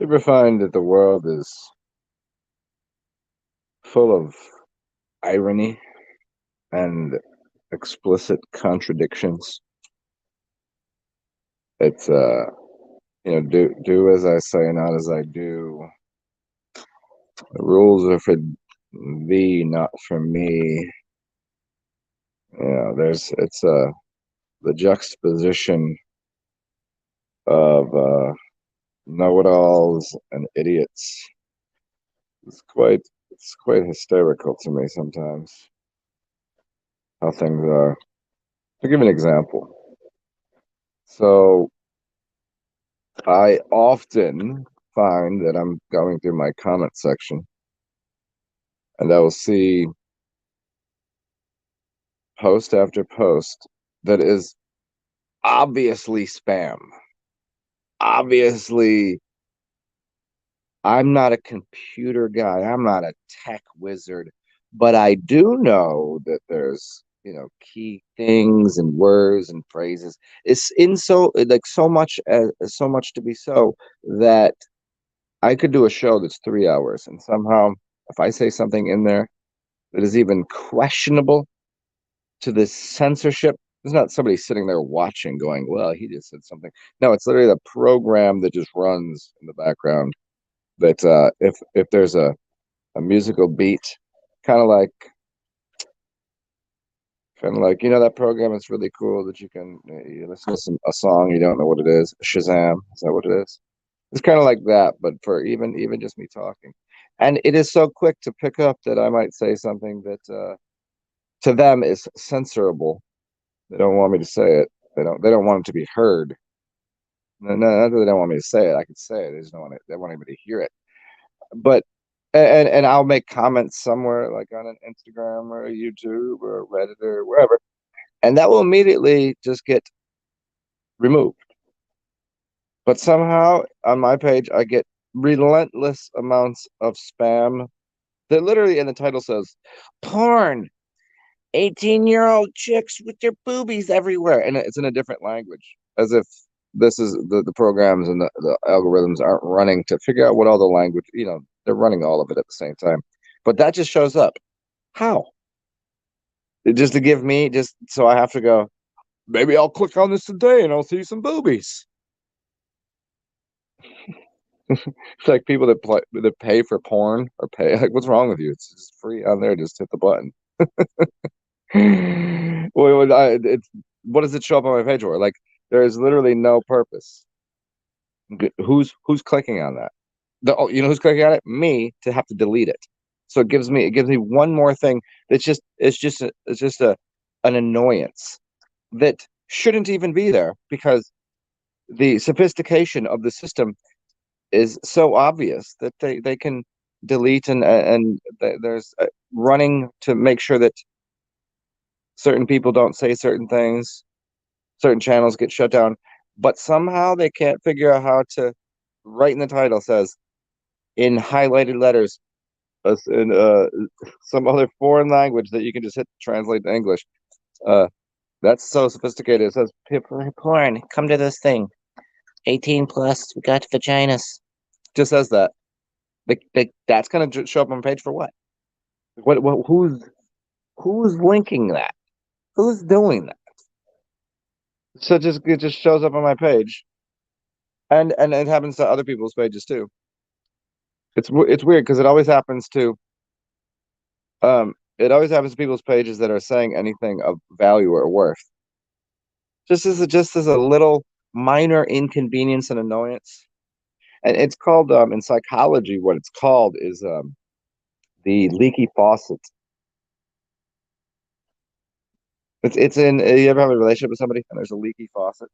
You ever find that the world is full of irony and explicit contradictions? It's do as I say, not as I do. The rules are for thee, not for me. It's the juxtaposition of know-it-alls and idiots. It's quite hysterical to me sometimes how things are. I'll give an example. So I often find that I'm going through my comment section and I will see post after post that is obviously spam. Obviously, I'm not a computer guy, I'm not a tech wizard, but I do know that there's key things and words and phrases. It's in so much to be so that I could do a show that's 3 hours, and somehow if I say something in there that is even questionable to this censorship, there's not somebody sitting there watching going, well, he just said something. No, it's literally the program that just runs in the background that if there's a musical beat, kind of like that program is really cool that you listen to a song, you don't know what it is. Shazam, is that what it is? It's kind of like that, but for even just me talking. And it is so quick to pick up that I might say something that to them is censorable. They don't want me to say it. They don't want it to be heard. No, not that they don't want me to say it. I could say it. They just don't want it. They want anybody to hear it. But and I'll make comments somewhere like on an Instagram or a YouTube or Reddit or wherever, and that will immediately just get removed. But somehow on my page I get relentless amounts of spam that literally in the title says porn, 18-year-old chicks with their boobies everywhere, and it's in a different language, as if this is the programs and the algorithms aren't running to figure out what all the language, they're running all of it at the same time. But that just shows up. How? Just to give me, just so I have to go, maybe I'll click on this today and I'll see some boobies. It's like people that pay for porn or pay, like, what's wrong with you? It's just free on there. Just hit the button. What does it show up on my page for? Like, there is literally no purpose. Who's clicking on that? Who's clicking on it? Me, to have to delete it. So it gives me one more thing that's just an annoyance that shouldn't even be there, because the sophistication of the system is so obvious that they can delete and there's running to make sure that certain people don't say certain things, certain channels get shut down, but somehow they can't figure out how to write in the title says in highlighted letters in some other foreign language that you can just hit translate to English. That's so sophisticated. It says porn, come to this thing. 18 plus, we got vaginas. Just says that. That's gonna show up on page for what? Who's linking that? Who's doing that? So it just shows up on my page, and it happens to other people's pages too. It's weird because it always happens to people's pages that are saying anything of value or worth. Just as a little minor inconvenience and annoyance. And it's called in psychology, what it's called is the leaky faucet. It's in, you ever have a relationship with somebody and there's a leaky faucet?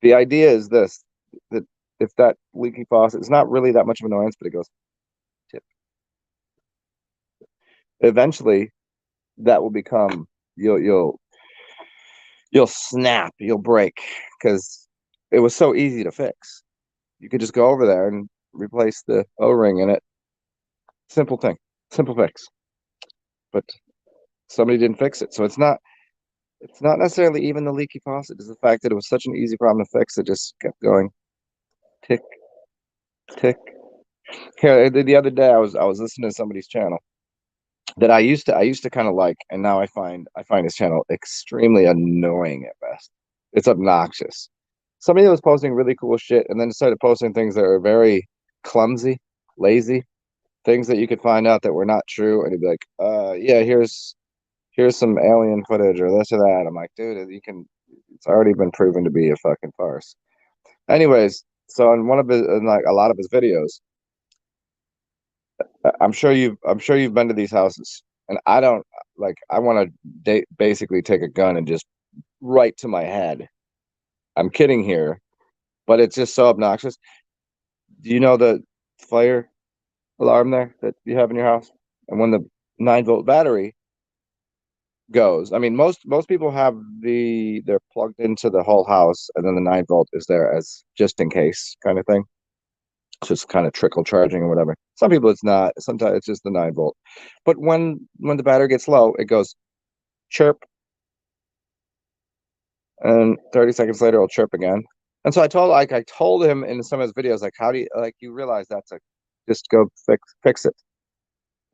The idea is this, that if that leaky faucet, it's not really that much of an annoyance, but it goes tip. Eventually that will become, you'll snap, you'll break, because it was so easy to fix. You could just go over there and replace the O-ring in it. Simple thing, simple fix. But somebody didn't fix it, so it's not necessarily even the leaky faucet. It's the fact that it was such an easy problem to fix. It just kept going, tick, Tick. Here, the other day I was listening to somebody's channel that I used to kind of like, and now I find his channel extremely annoying at best. It's obnoxious. Somebody was posting really cool shit and then started posting things that are very clumsy, lazy, things that you could find out that were not true, and he'd be like, yeah, here's some alien footage or this or that. I'm like, dude, you can, it's already been proven to be a fucking farce. Anyways, so in one of his, in like a lot of his videos, I'm sure you've been to these houses, and I don't like. I want to basically take a gun and just right to my head. I'm kidding here, but it's just so obnoxious. Do you know the fire alarm there that you have in your house? And when the 9 volt battery goes, I mean, most people have they're plugged into the whole house, and then the 9 volt is there as just in case kind of thing. Just kind of trickle charging or whatever. Some people it's not. Sometimes it's just the 9 volt. But when the battery gets low, it goes chirp, and 30 seconds later it'll chirp again. And so I told him in some of his videos, like, how do you like you realize that's a just go fix it.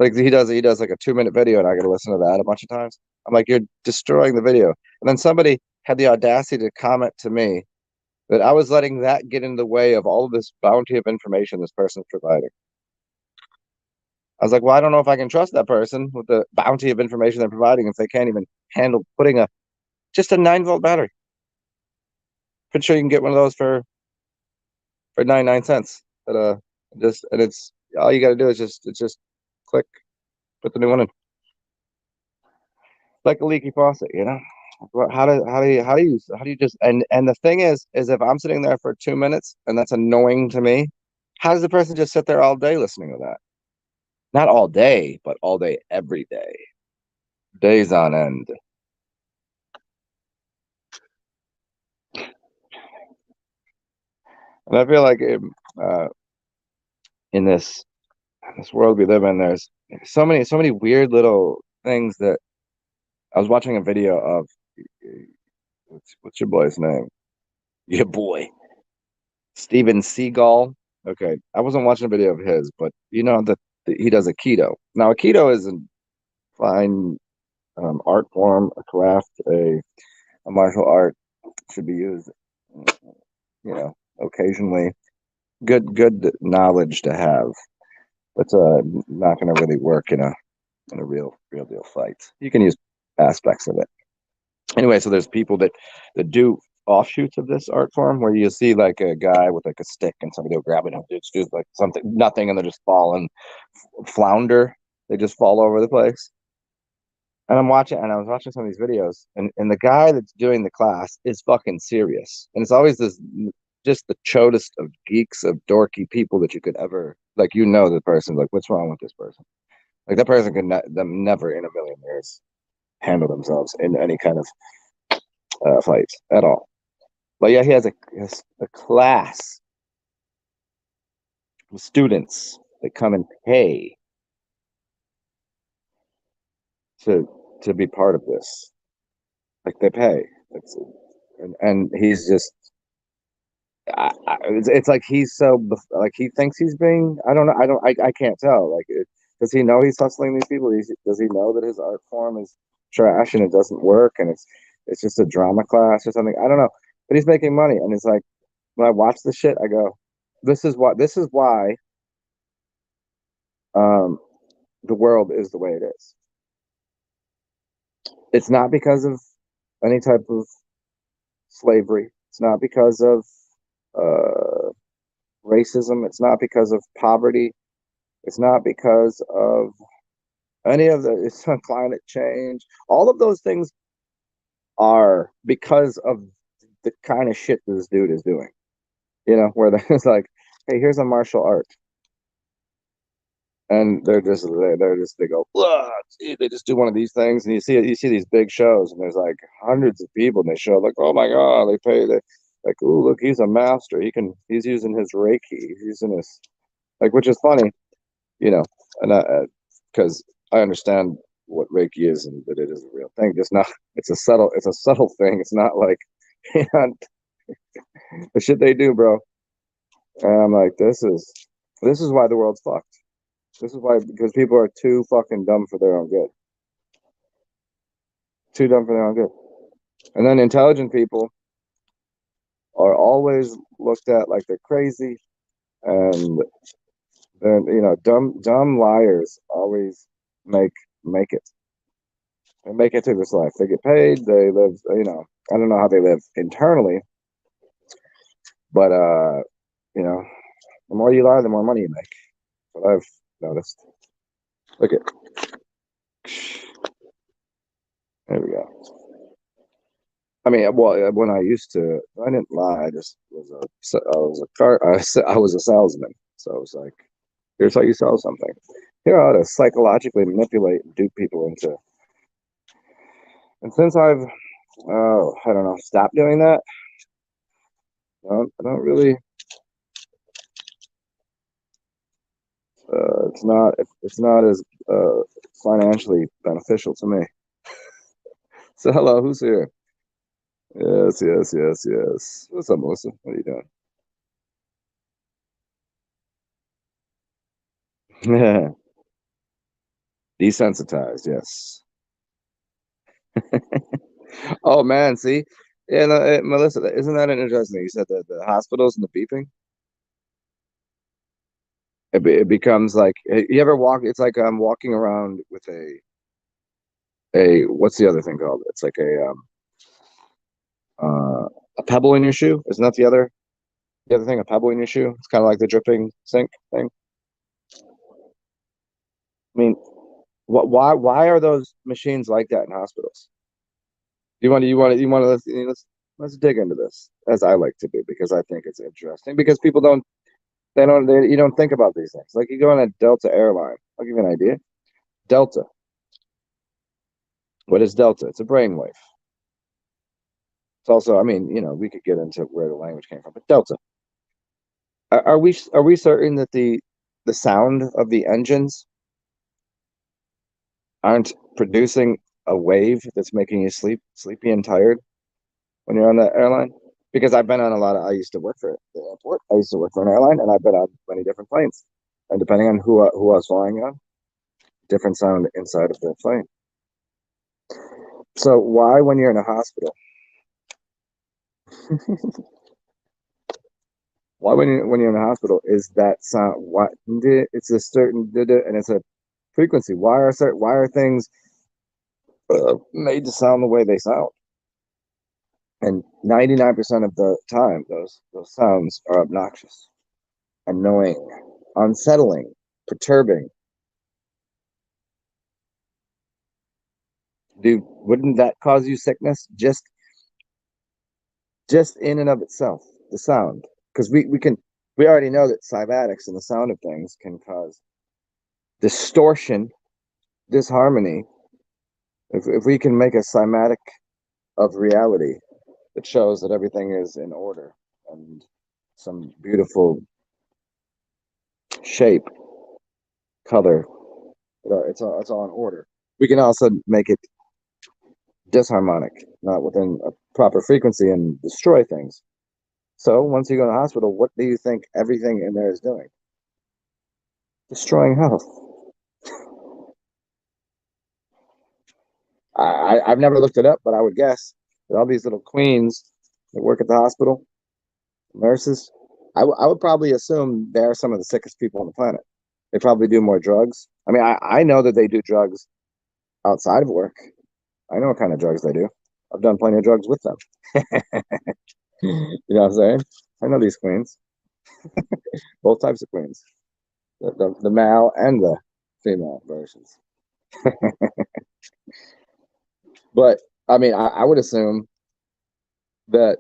Like he does like a 2 minute video, and I gotta listen to that a bunch of times. I'm like, you're destroying the video. And then somebody had the audacity to comment to me that I was letting that get in the way of all of this bounty of information this person's providing. I was like, well, I don't know if I can trust that person with the bounty of information they're providing if they can't even handle putting a just a 9 volt battery. Pretty sure you can get one of those for 99 cents. But just and it's all you got to do is just click, put the new one in, like a leaky faucet, you know. How do you just and the thing is if I'm sitting there for 2 minutes and that's annoying to me, how does the person just sit there all day listening to that? Not all day, but all day every day, days on end. And I feel like uh, in this world we live in, there's so many weird little things that I was watching a video of. What's your boy's name? Your boy, Steven Seagal. Okay, I wasn't watching a video of his, but you know that he does a keto. Now, a keto is a fine art form, a craft, a martial art, should be used, you know, occasionally. Good knowledge to have, but not going to really work in a real deal fight. You can use aspects of it. Anyway, so there's people that do offshoots of this art form where you see like a guy with like a stick and somebody will grab it and just do like something nothing and they're just falling flounder. They just fall over the place. And I was watching some of these videos, and the guy that's doing the class is fucking serious. And it's always this just the chodest of geeks of dorky people that you could ever like, you know, the person like, what's wrong with this person? Like that person could them never in a million years handle themselves in any kind of fight at all. But yeah, he has a class of students that come and pay to be part of this. Like they pay. And he's just it's like he's so like he thinks he's being. I don't know. I can't tell. Like, does he know he's hustling these people? Does he know that his art form is trash and it doesn't work and it's just a drama class or something? I don't know. But he's making money, and it's like when I watch this shit, I go, this is why um the world is the way it is. It's not because of any type of slavery. It's not because of uh racism. It's not because of poverty. It's not because of any of the it's not climate change. All of those things are because of the kind of shit this dude is doing. You know, where there's like, hey, here's a martial art. And they go, they just do one of these things, and you see these big shows, and there's like hundreds of people, and they show like, oh my god, they pay they like, oh look, he's a master. He's using his Reiki, he's using his like, which is funny, you know, and because I understand what Reiki is and that it is a real thing. Just not, it's a subtle thing. It's not like you know, the shit they do, bro. And I'm like, this is This is why the world's fucked. This is why, because people are too fucking dumb for their own good. Too dumb for their own good. And then intelligent people are always looked at like they're crazy, and then dumb liars always make make it. They make it through this life. They get paid. They live. I don't know how they live internally, but the more you lie, the more money you make. What I've noticed. Look at there we go. I mean, well, when I used to, I didn't lie. I just I was a salesman. So it was like, here's how you sell something. Here how to psychologically manipulate and dupe people into. And since I've, I don't know, stopped doing that, I don't really. It's not as financially beneficial to me. So hello, who's here? Yes, yes, yes, yes. What's up, Melissa? What are you doing? Desensitized, yes. Oh man, see, yeah, no, Melissa, isn't that interesting? You said that the hospitals and the beeping, it becomes like you ever walk. It's like I'm walking around with a what's the other thing called? It's like a pebble in your shoe. Isn't that the other thing? A pebble in your shoe. It's kind of like the dripping sink thing. I mean, why are those machines like that in hospitals? Let's dig into this as I like to do because I think it's interesting because people don't you don't think about these things. Like you go on a Delta airline. I'll give you an idea. Delta. What is Delta? It's a brainwave. It's also, I mean, we could get into where the language came from, but Delta. Are we certain that the sound of the engines aren't producing a wave that's making you sleepy and tired when you're on the airline? Because I've been on I used to work for the airport. I used to work for an airline, and I've been on many different planes. And depending on who I was flying on, different sound inside of the plane. So why, when you're in a hospital, why when you're in a hospital is that sound? What it's a certain and it's a frequency. Why are things made to sound the way they sound? And 99% of the time, those sounds are obnoxious, annoying, unsettling, perturbing. Dude, wouldn't that cause you sickness? Just in and of itself, the sound. Because we already know that cymatics and the sound of things can cause distortion, disharmony. If we can make a cymatic of reality that shows that everything is in order and some beautiful shape, color, it's all in order. We can also make it disharmonic, not within a proper frequency, and destroy things. So once you go to the hospital, what do you think everything in there is doing? Destroying health. I've never looked it up, but I would guess that all these little queens that work at the hospital, nurses, I would probably assume they're some of the sickest people on the planet. They probably do more drugs. I mean, I know that they do drugs outside of work. I know what kind of drugs they do. I've done plenty of drugs with them. You know what I'm saying? I know these queens, both types of queens, the male and the female versions. But I mean, I would assume that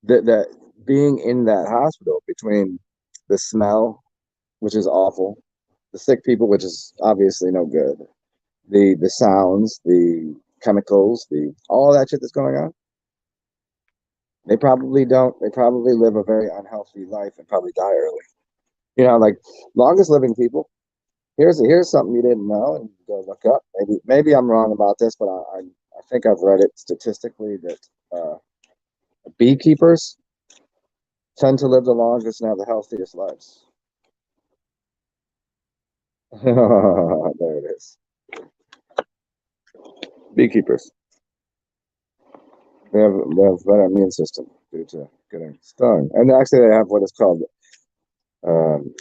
that being in that hospital between the smell, which is awful, the sick people, which is obviously no good, the sounds, the chemicals, the all that shit that's going on, they probably don't. They probably live a very unhealthy life and probably die early. Like longest living people. Here's something you didn't know, and go look up. Maybe I'm wrong about this, but I think I've read it statistically that beekeepers tend to live the longest and have the healthiest lives. There it is. Beekeepers. They have better immune system due to getting stung. And actually they have what is called um,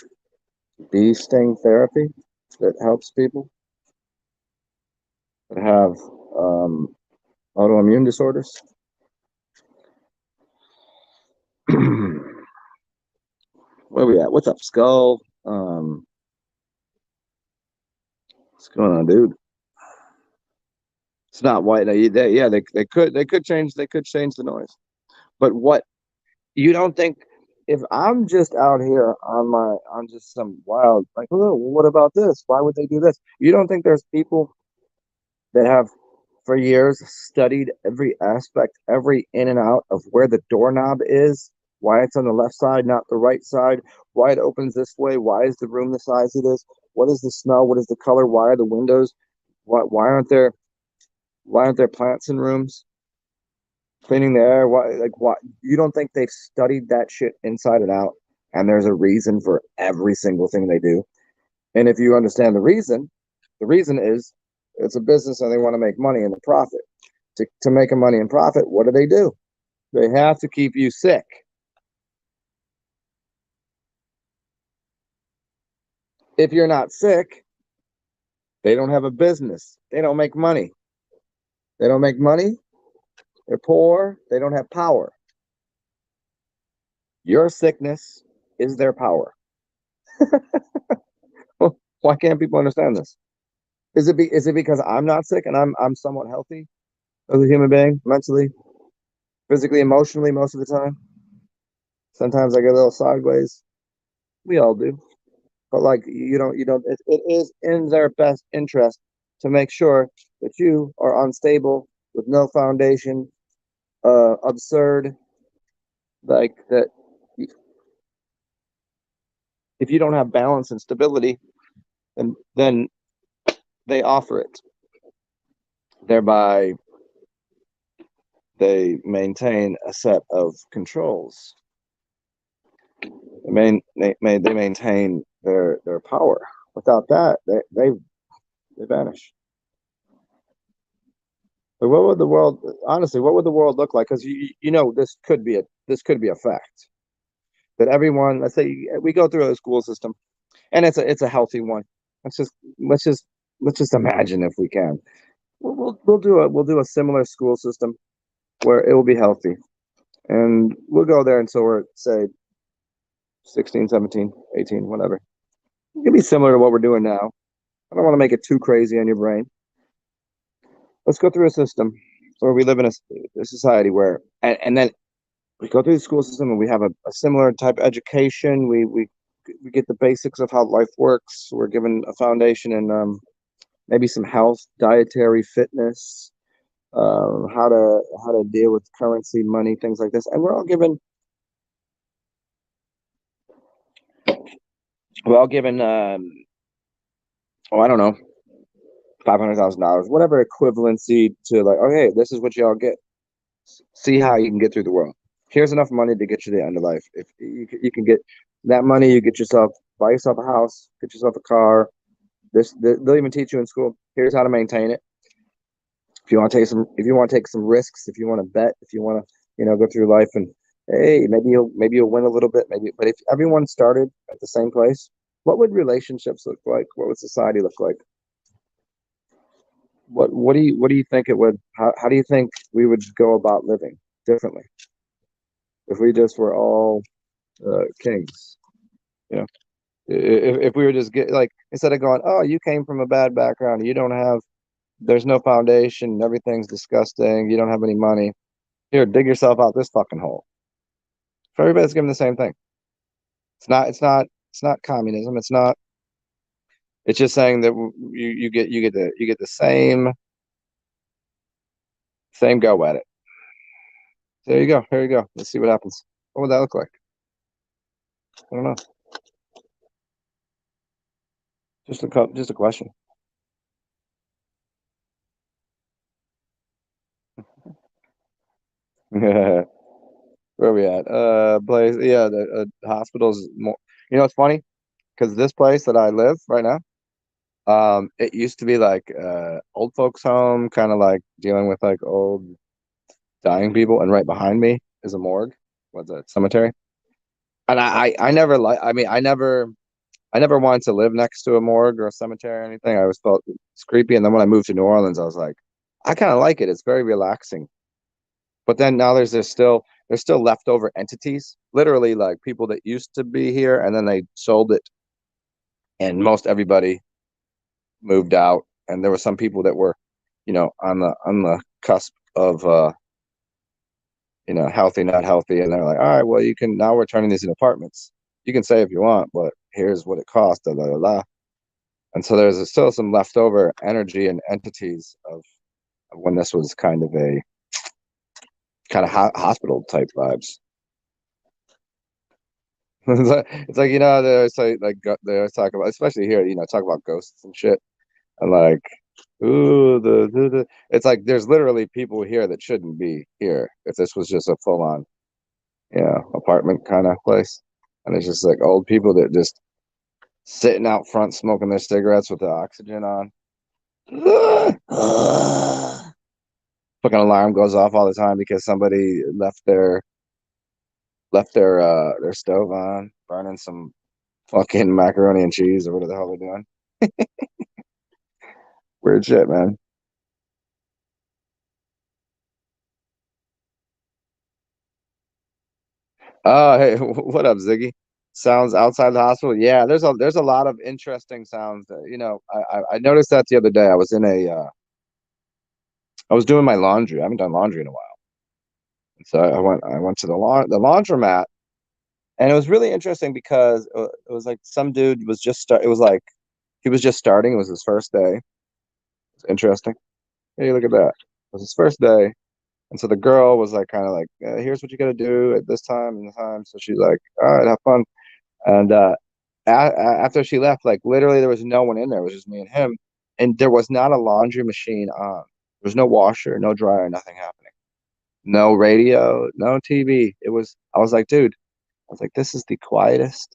bee sting therapy that helps people that have um, autoimmune disorders. Where are we at? What's up, Skull? What's going on, dude? It's not white. They could change the noise. But what you don't think if I'm just out here on just some wild like, oh, what about this? Why would they do this? You don't think there's people that have for years studied every aspect, every in and out of where the doorknob is, why it's on the left side, not the right side, why it opens this way, why is the room the size it is, what is the smell, what is the color, why are the windows, why aren't there plants in rooms, cleaning the air, why you don't think they've studied that shit inside and out, and there's a reason for every single thing they do. And if you understand the reason is it's a business and they want to make money and the profit. To make a money and profit, what do? They have to keep you sick. If you're not sick, they don't have a business. They don't make money. They don't make money. They're poor. They don't have power. Your sickness is their power. Well, why can't people understand this? Is it because I'm not sick and I'm somewhat healthy as a human being, mentally, physically, emotionally, most of the time? Sometimes I get a little sideways. We all do. But like you don't it is in their best interest to make sure that you are unstable with no foundation, absurd, like that. If you don't have balance and stability, then they offer it. Thereby they maintain a set of controls. They maintain their power. Without that, they vanish. But what would the world honestly? What would the world look like? Because this could be a fact that everyone. Let's say we go through a school system, and it's a healthy one. Let's just let's just let's just imagine if we can. We'll do a similar school system where it will be healthy, and we'll go there until we're say 16, 17, 18, whatever. It can be similar to what we're doing now. I don't want to make it too crazy on your brain. Let's go through a system where we live in a society where, and then we go through the school system and we have a similar type of education. We get the basics of how life works. We're given a foundation and maybe some health, dietary, fitness, how to deal with currency, money, things like this. And we're all given oh, I don't know, $500,000, whatever equivalency to like, okay, this is what y'all get. See how you can get through the world. Here's enough money to get you to the end of life. If you can get that money, you get yourself buy yourself a house, get yourself a car. They'll even teach you in school. Here's how to maintain it. If you want to take some risks, if you want to bet, if you want to, go through life and hey, maybe you'll win a little bit, maybe. But if everyone started at the same place, what would relationships look like? What would society look like? What do you think it would? How do you think we would go about living differently if we just were all kings? You know, if we were just get like instead of going, oh, you came from a bad background, you don't have, there's no foundation, everything's disgusting, you don't have any money. Here, dig yourself out this fucking hole. So everybody's given the same thing. It's not communism. It's not. It's just saying that you get the same go at it. There you go. Here you go. Let's see what happens. What would that look like? I don't know. Just a question. Where are we at? Place. Yeah, the hospital's more. You know, it's funny because this place that I live right now, it used to be like old folks' home, kind of like dealing with like old dying people, and right behind me is a morgue. What's that? Cemetery. And I never like. I mean, I never wanted to live next to a morgue or a cemetery or anything. I always felt it's creepy. And then when I moved to New Orleans, I was like, I kind of like it. It's very relaxing. But then now there's still leftover entities, literally like people that used to be here and then they sold it, and most everybody moved out. And there were some people that were, on the cusp of healthy, not healthy, and they're like, all right, well, you can now we're turning these into apartments. You can say if you want, but here's what it costs. Da, da, da, da. And so there's still some leftover energy and entities of when this was kind of a hospital type vibes. It's like they always say they always talk about, especially here, talk about ghosts and shit, and like, ooh, it's like there's literally people here that shouldn't be here if this was just a full on, apartment kind of place, and it's just like old people that just sitting out front smoking their cigarettes with the oxygen on. Fucking alarm goes off all the time because somebody left their stove on, burning some fucking macaroni and cheese or whatever the hell they're doing. Weird shit, man. Oh, hey, what up, Ziggy? Sounds outside the hospital. Yeah, there's a lot of interesting sounds. I noticed that the other day. I was doing my laundry. I haven't done laundry in a while, so I went to the laundromat, and it was really interesting because it was like some dude was just start. It was like he was just starting. It was his first day. It's interesting. Hey, look at that. It was his first day. And so the girl was like, kind of like, here's what you got to do at this time and the time. So she's like, all right, have fun. And after she left, like literally there was no one in there. It was just me and him. And there was not a laundry machine on. There was no washer, no dryer, nothing happening. No radio, no TV. I was like, dude, I was like, this is the quietest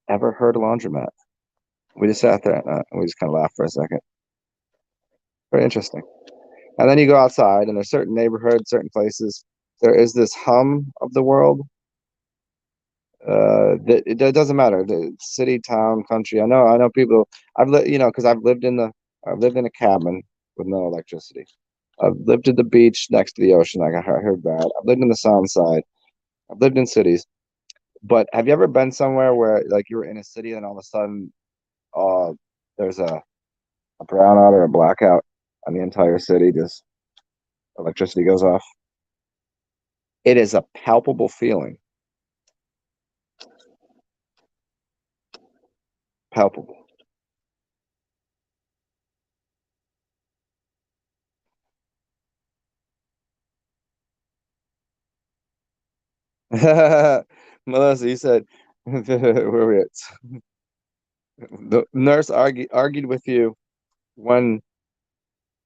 ever heard laundromat. We just sat there and we just kind of laughed for a second. Very interesting. And then you go outside, and there's certain neighborhoods, certain places. There is this hum of the world. It doesn't matter. The city, town, country. I know people. I've lived, because I've lived in a cabin with no electricity. I've lived at the beach next to the ocean. Like I heard that. I've lived in the sound side. I've lived in cities. But have you ever been somewhere where like you were in a city and all of a sudden, uh, there's a brownout or a blackout on the entire city? Just electricity goes off. It is a palpable feeling. Palpable. Melissa, you said where were we at? The nurse argued with you when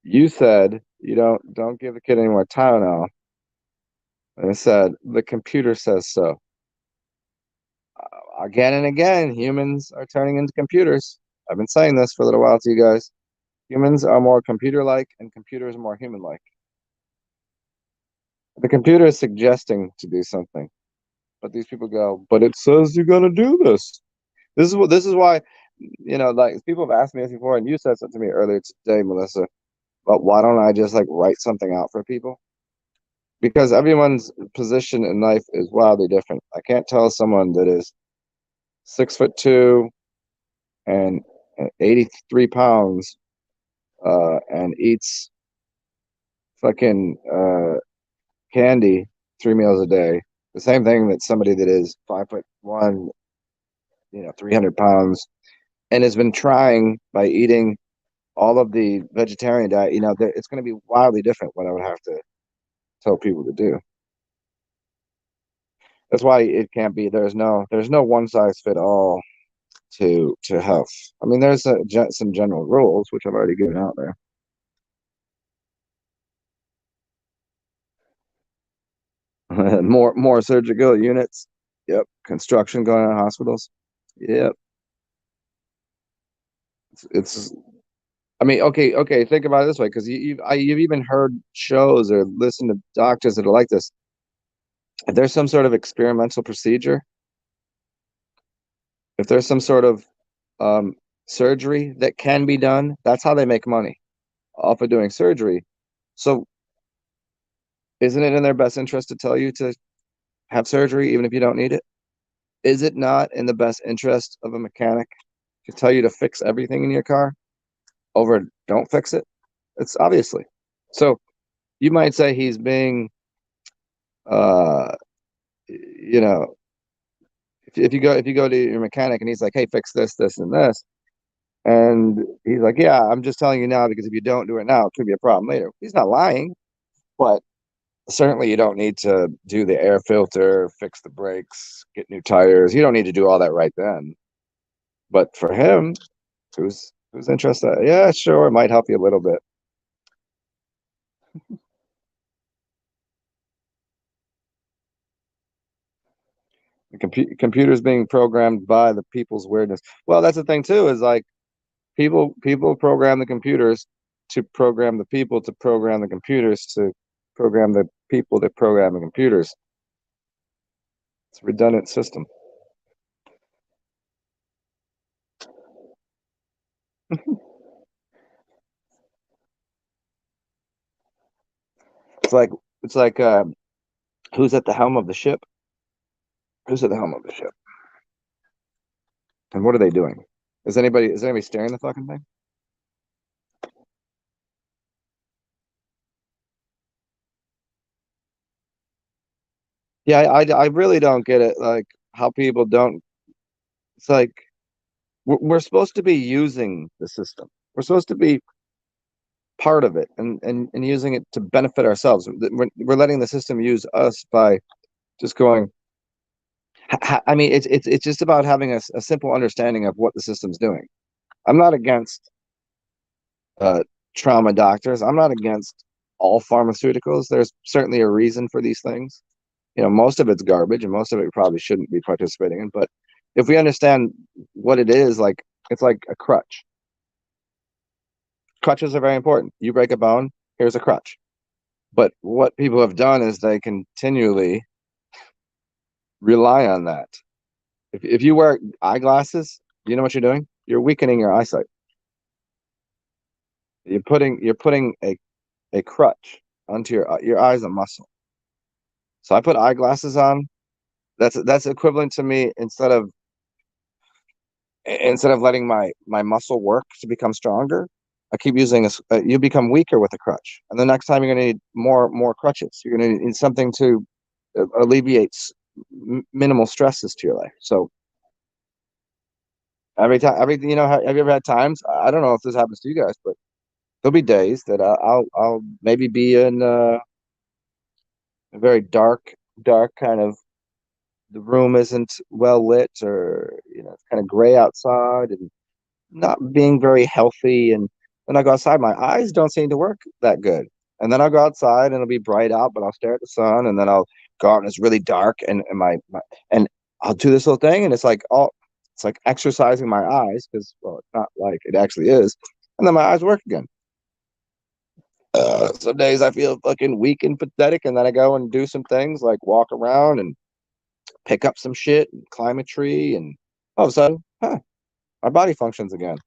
you said you don't give the kid any more Tylenol, and it said the computer says so. Again and again, humans are turning into computers. I've been saying this for a little while to you guys. Humans are more computer-like, and computers are more human-like. The computer is suggesting to do something, but these people go, but it says you gotta do this. This is why, like people have asked me this before, and you said something to me earlier today, Melissa. But why don't I just like write something out for people? Because everyone's position in life is wildly different. I can't tell someone that is 6'2" and 83 pounds and eats fucking candy 3 meals a day. The same thing that somebody that is 5'1", 300 pounds, and has been trying by eating all of the vegetarian diet. It's going to be wildly different what I would have to tell people to do. That's why it can't be. There's no one size fit all to health. I mean, there's some general rules which I've already given out there. More surgical units. Yep. Construction going on in hospitals. Yep. It's I mean, okay. Think about it this way, because you've even heard shows or listened to doctors that are like this. If there's some sort of experimental procedure, if there's some sort of um, surgery that can be done, that's how they make money off of doing surgery. So, isn't it in their best interest to tell you to have surgery even if you don't need it? Is it not in the best interest of a mechanic to tell you to fix everything in your car over don't fix it? It's obviously. So you might say he's being, uh, you know, if you go to your mechanic and he's like, hey, fix this, this, and this, and he's like, yeah, I'm just telling you now because if you don't do it now, it could be a problem later. He's not lying, but certainly you don't need to do the air filter, fix the brakes, get new tires. You don't need to do all that right then. But for him, who's interested, yeah, sure, it might help you a little bit. The computer's being programmed by the people's weirdness. Well, that's the thing too, is like people program the computers to program the people to program the computers to program the people that program the computers. It's a redundant system. It's like it's like who's at the helm of the ship? Who's at the helm of the ship? And what are they doing? Is anybody steering the fucking thing? Yeah, I really don't get it. Like how people don't. It's like we're supposed to be using the system. We're supposed to be part of it and using it to benefit ourselves. We're letting the system use us by just going. I mean, it's just about having a simple understanding of what the system's doing. I'm not against uh, trauma doctors. I'm not against all pharmaceuticals. There's certainly a reason for these things. Most of it's garbage and most of it we probably shouldn't be participating in. But if we understand what it is, like it's like a crutch. Crutches are very important. You break a bone, here's a crutch. But what people have done is they continually rely on that. If you wear eyeglasses, you know what you're doing? You're weakening your eyesight. You're putting a crutch onto your eye's a muscle. So I put eyeglasses on. That's equivalent to me instead of letting my muscle work to become stronger. I keep using this. You become weaker with a crutch, and the next time you're going to need more crutches. You're going to need something to alleviate minimal stresses to your life. So every time, have you ever had times? I don't know if this happens to you guys, but there'll be days that I'll maybe be in a very dark kind of the room isn't well lit, or it's kind of gray outside and not being very healthy. And then I go outside, my eyes don't seem to work that good. And then I'll go outside and it'll be bright out, but I'll stare at the sun, and then I'll go out and it's really dark, and and I'll do this little thing, and it's like exercising my eyes, because well, it's not like it actually is. And then my eyes work again. Some days I feel fucking weak and pathetic, and then I go and do some things like walk around and pick up some shit and climb a tree, and all of a sudden, my body functions again.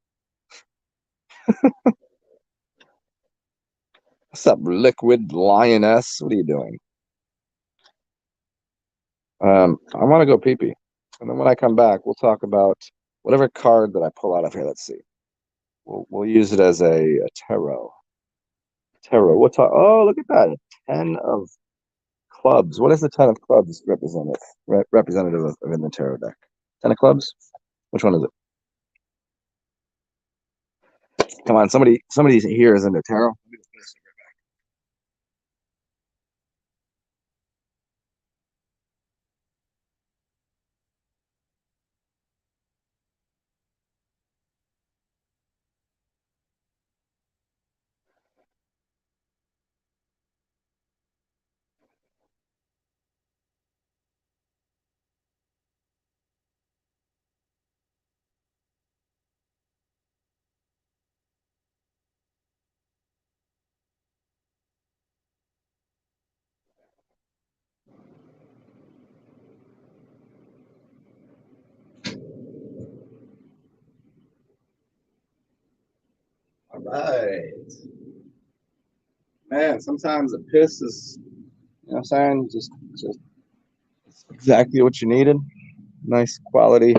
What's up, liquid lioness? What are you doing? I want to go pee pee, and then when I come back, we'll talk about whatever card that I pull out of here. Let's see. We'll use it as a tarot. Tarot. What's oh, look at that. Ten of clubs. What is the ten of clubs representative of in the tarot deck? Ten of clubs. Which one is it? Come on, somebody here is into tarot. All right. Man, sometimes the piss is, you know what I'm saying? Just exactly what you needed. Nice quality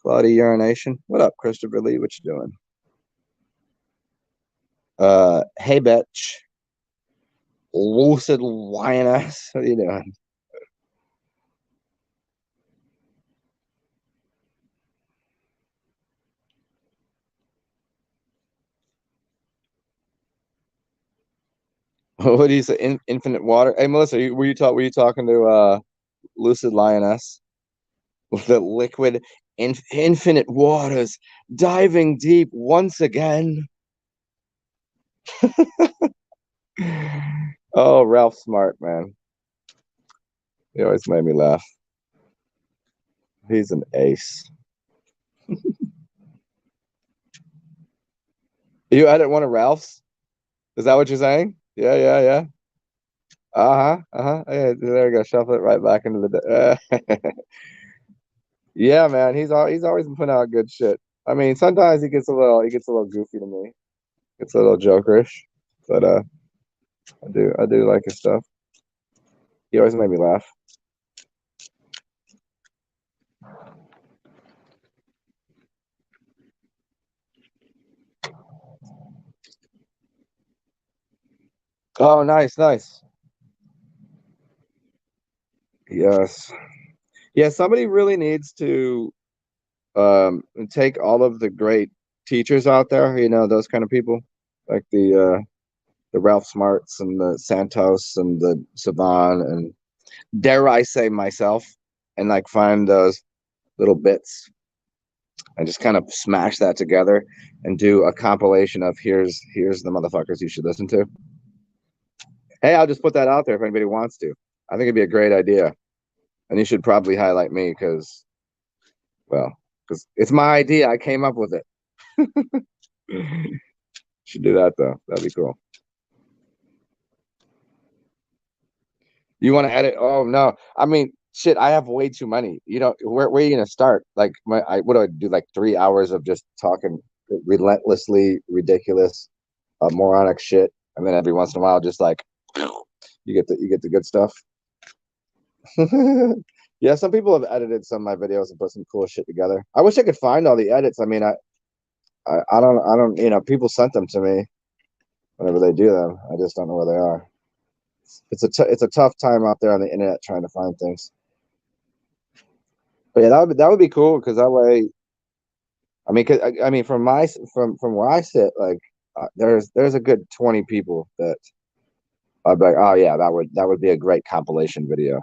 urination. What up, Christopher Lee? What you doing? Hey, bitch. Lucid lioness. What are you doing? What do you say? Infinite water. Hey, Melissa, were you talking to Lucid Lioness with the liquid infinite waters diving deep once again? Oh, Ralph Smart, man. He always made me laugh. He's an ace. You edit one of Ralph's? Is that what you're saying? Yeah, yeah, yeah. Uh-huh. Uh-huh. Yeah, there we go. Shuffle it right back into the yeah, man. He's always been putting out good shit. I mean, sometimes he gets a little goofy to me. It's a little jokerish. But I do like his stuff. He always made me laugh. Oh, nice, nice. Yes. Yeah, somebody really needs to take all of the great teachers out there, those kind of people, like the Ralph Smarts and the Santos and the Saban and dare I say myself, and like find those little bits and just kind of smash that together and do a compilation of here's the motherfuckers you should listen to. Hey, I'll just put that out there if anybody wants to. I think it'd be a great idea. And you should probably highlight me because it's my idea. I came up with it. Should do that though. That'd be cool. You want to edit? Oh no. I mean, shit, I have way too many. Where are you gonna start? Like what do I do? Like 3 hours of just talking relentlessly ridiculous, moronic shit, and then every once in a while, just like you get the good stuff. Yeah, some people have edited some of my videos and put some cool shit together. I wish I could find all the edits. I mean, I don't. People sent them to me whenever they do them. I just don't know where they are. It's a tough time out there on the internet trying to find things. But yeah, that would be cool because that way, I mean, from where I sit, like there's a good 20 people that I'd be like, oh yeah, that would be a great compilation video.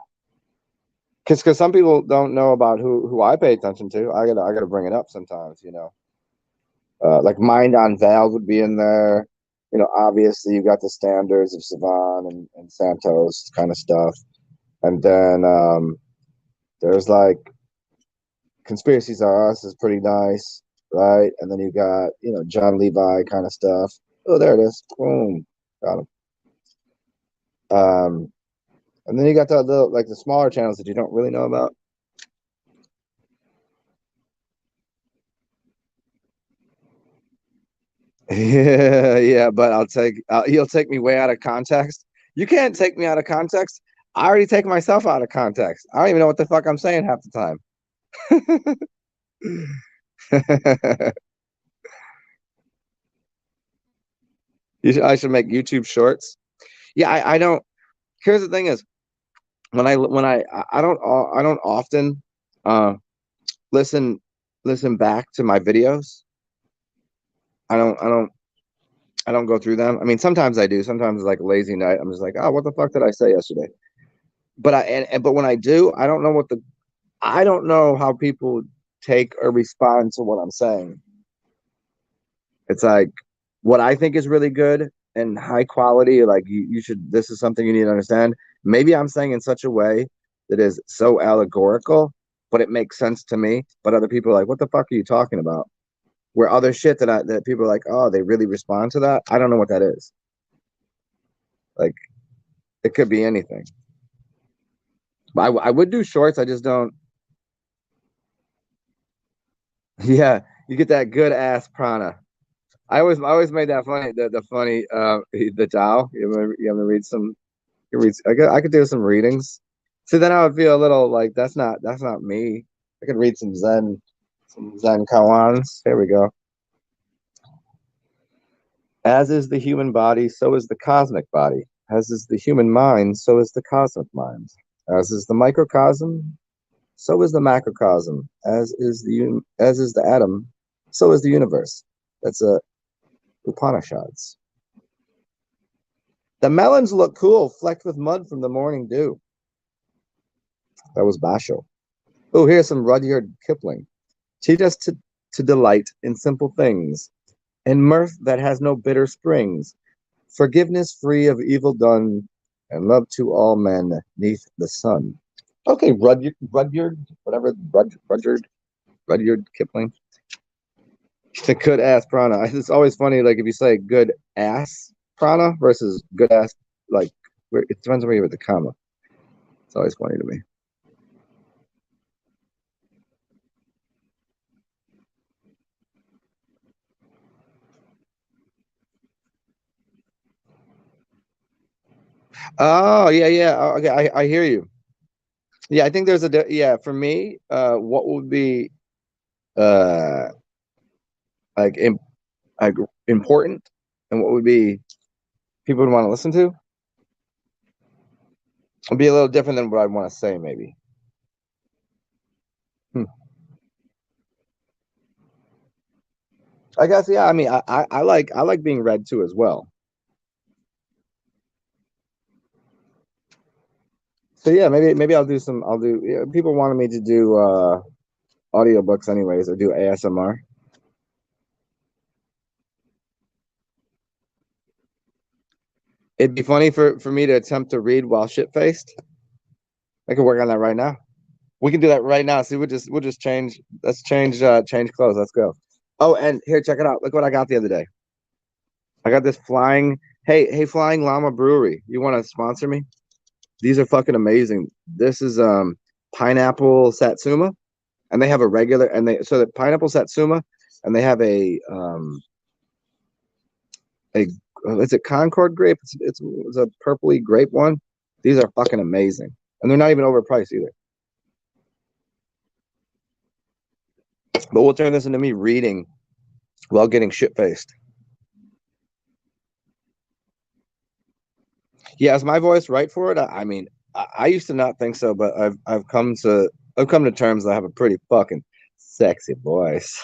Because some people don't know about who I pay attention to. I gotta bring it up sometimes. Like Mind on Valve would be in there. Obviously you got the standards of Savan and Santos kind of stuff, and then there's like Conspiracies Are Us is pretty nice, right? And then you got John Levi kind of stuff. Oh, there it is. Boom, got him. Um, and then you got the smaller channels that you don't really know about. Yeah, yeah, but you'll take me way out of context. You can't take me out of context. I already take myself out of context. I don't even know what the fuck I'm saying half the time. I should make YouTube shorts. Yeah, I don't. Here's the thing: is when I don't often uh listen listen back to my videos. I don't go through them. I mean, sometimes I do. Sometimes it's like a lazy night. I'm just like, oh, what the fuck did I say yesterday? But when I do, I don't know how people take or respond to what I'm saying. It's like what I think is really good and high quality, like you should this is something you need to understand. Maybe I'm saying in such a way that is so allegorical, but it makes sense to me. But other people are like, what the fuck are you talking about? Where other shit that people are like, oh, they really respond to that. I don't know what that is. Like it could be anything. But I would do shorts. I just don't. Yeah, you get that good ass prana. I always made that funny, the funny, the Tao. You ever read some, you read, I could do some readings. See, then I would feel a little like that's not me. I could read some Zen koans. Here we go. As is the human body, so is the cosmic body. As is the human mind, so is the cosmic mind. As is the microcosm, so is the macrocosm. As is the atom, so is the universe. That's a Upanishads. The melons look cool, flecked with mud from the morning dew. That was Basho. Oh, here's some Rudyard Kipling. Teach us to delight in simple things, in mirth that has no bitter springs, forgiveness free of evil done, and love to all men neath the sun. Okay, whatever, Rudyard Kipling. The good ass prana. It's always funny, like if you say good ass prana versus good ass, like it depends on where you're with the comma. It's always funny to me. Oh yeah, yeah. Oh, okay, I hear you. Yeah, I think there's yeah, for me, what would be uh like like important and what would be people would want to listen to would be a little different than what I'd want to say, maybe. Hmm. I guess yeah. I mean, I like being read to as well. So yeah, maybe I'll do. Yeah, people wanted me to do audiobooks anyways, or do ASMR. It'd be funny for me to attempt to read while shit faced. I could work on that right now. We can do that right now. See, we'll just change. Let's change clothes. Let's go. Oh, and here, check it out. Look what I got the other day. I got this flying. Hey, Flying Llama Brewery. You want to sponsor me? These are fucking amazing. This is pineapple satsuma, and they have a regular and they so the pineapple satsuma, and they have a is it Concord grape? It's a purpley grape one. These are fucking amazing, and they're not even overpriced either. But we'll turn this into me reading while getting shit faced. Yeah, is my voice right for it? I mean, I used to not think so, but I've come to terms that I have a pretty fucking sexy voice.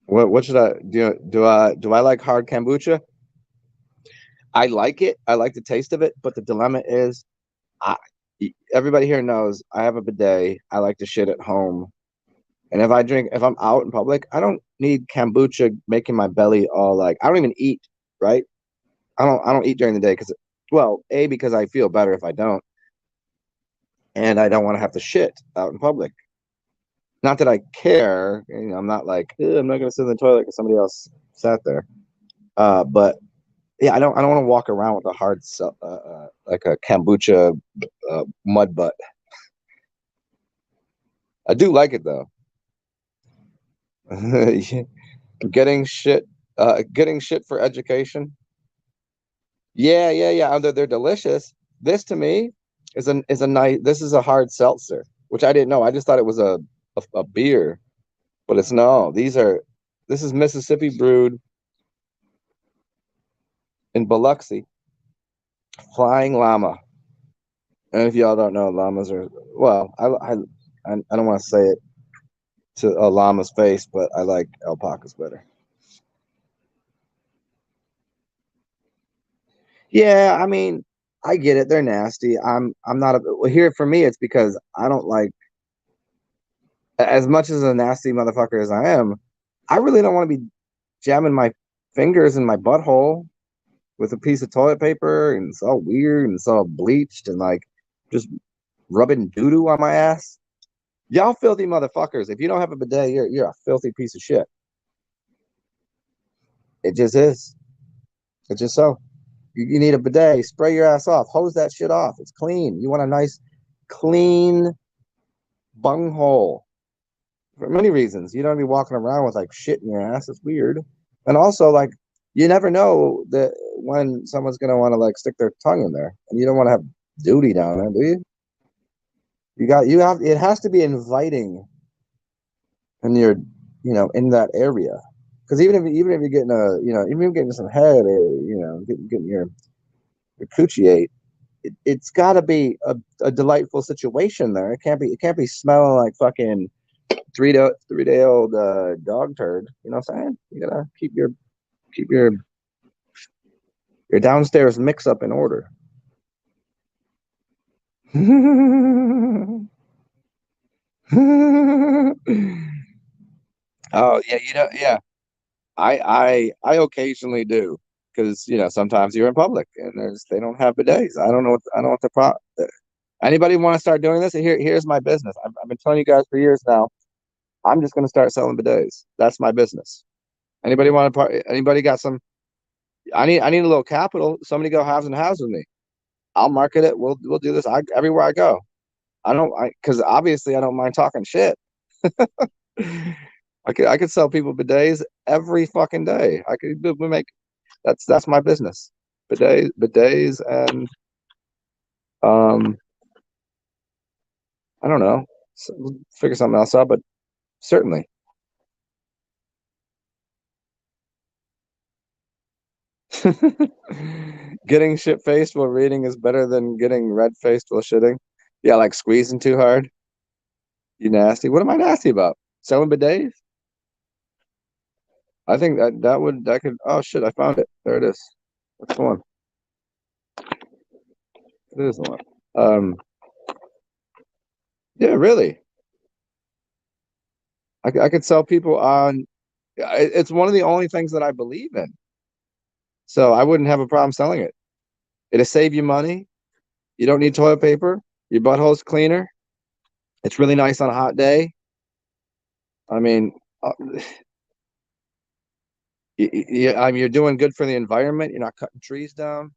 What should I do? Do I like hard kombucha? I like it. I like the taste of it, but the dilemma is, I everybody here knows I have a bidet. I like to shit at home, and if I'm out in public, I don't need kombucha making my belly all like. I don't even eat, right? I don't eat during the day because, well, A, because I feel better if I don't, and I don't want to have to shit out in public. Not that I care, you know, I'm not like, I'm not gonna sit in the toilet because somebody else sat there. But yeah, I don't want to walk around with a like a kombucha mud butt. I do like it though. Getting shit for education. Yeah, yeah, yeah. They're delicious. This to me is a nice. This is a hard seltzer, which I didn't know. I just thought it was a beer, but it's no. This is Mississippi brewed in Biloxi. Flying llama. And if y'all don't know, llamas are well. I don't want to say it to a llama's face, but I like alpacas better. Yeah, I mean, I get it. They're nasty. I'm not a well, here for me. It's because I don't like as much as a nasty motherfucker as I am. I really don't want to be jamming my fingers in my butthole with a piece of toilet paper, and it's all weird and it's all bleached and like just rubbing doo doo on my ass. Y'all filthy motherfuckers. If you don't have a bidet, you're a filthy piece of shit. It just is. It's just so. You need a bidet. Spray your ass off. Hose that shit off. It's clean. You want a nice, clean bunghole for many reasons. You don't be walking around with like shit in your ass. It's weird. And also, like, you never know that when someone's gonna want to like stick their tongue in there, and you don't want to have duty down there, do you? You have it has to be inviting, and you're in that area. Because even if you're getting even if you're getting some head, or getting your coochie ate, it's got to be a delightful situation there. It can't be smelling like fucking three day old dog turd. You know what I'm saying? You gotta keep your downstairs mix up in order. Oh yeah, yeah. I occasionally do, because sometimes you're in public and they don't have bidets. I don't know what the problem. Anybody want to start doing this? Here's my business. I've been telling you guys for years now. I'm just going to start selling bidets. That's my business. Anybody want to part? Anybody got some? I need a little capital. Somebody go halves and halves with me. I'll market it. We'll do this. Everywhere I go. I don't. Because obviously I don't mind talking shit. I could sell people bidets every fucking day. We make that's my business. Bidets, and um I don't know. Figure something else out, but certainly. Getting shit faced while reading is better than getting red faced while shitting. Yeah, like squeezing too hard. You nasty. What am I nasty about? Selling bidets? I think that could. Oh shit! I found it. There it is. That's the one. It is the one. Yeah, really. I could sell people on. It's one of the only things that I believe in, so I wouldn't have a problem selling it. It'll save you money. You don't need toilet paper. Your butthole's cleaner. It's really nice on a hot day. I mean, you're doing good for the environment. You're not cutting trees down.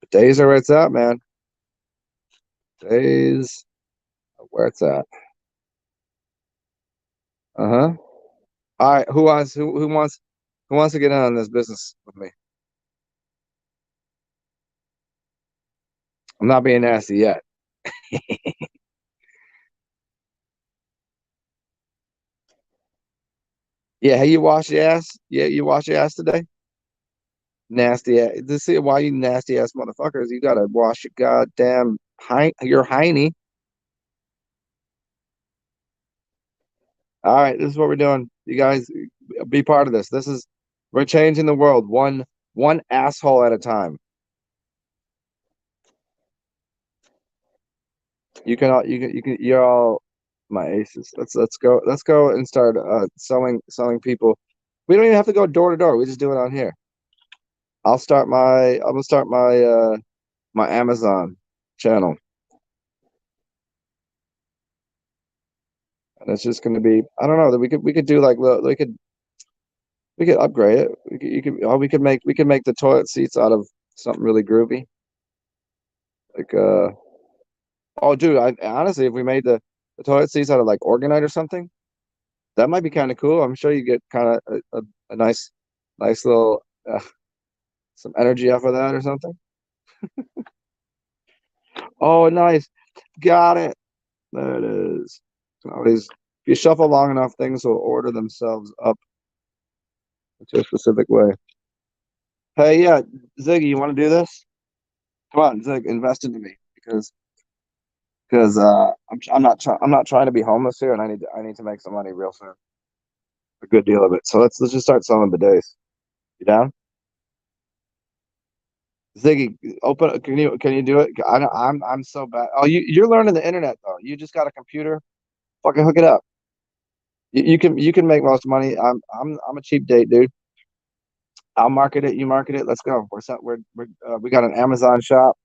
The days are where it's at, man. Days are where it's at. Uh-huh. All right. Who wants to get in on this business with me? I'm not being nasty yet. Yeah. Hey, you wash your ass? Yeah, you wash your ass today? Nasty ass. This is why you nasty ass motherfuckers. You gotta wash your goddamn your hiney. All right, this is what we're doing. You guys be part of this. We're changing the world one asshole at a time. You're all my aces. Let's go and start selling people. We don't even have to go door to door. We just do it on here. I'm gonna start my Amazon channel, and it's just gonna be, I don't know, that we could do like, we could upgrade it. We could make the toilet seats out of something really groovy. Like oh dude, I honestly, if we made the toilet seats out of like organite or something, that might be kind of cool. I'm sure you get kind of a nice little some energy off of that or something. Oh, nice. Got it. There it is. Always, if you shuffle long enough, things will order themselves up into a specific way. Hey, yeah, Ziggy, you want to do this? Come on, Zig, invest into me, because I'm not trying to be homeless here, and I need to make some money real soon. A good deal of it. So let's just start selling bidets. You down? Ziggy, open. Can you do it? I'm so bad. Oh, you're learning the internet though. You just got a computer. Fucking hook it up. You can make most money. I'm a cheap date, dude. I'll market it. You market it. Let's go. We got an Amazon shop.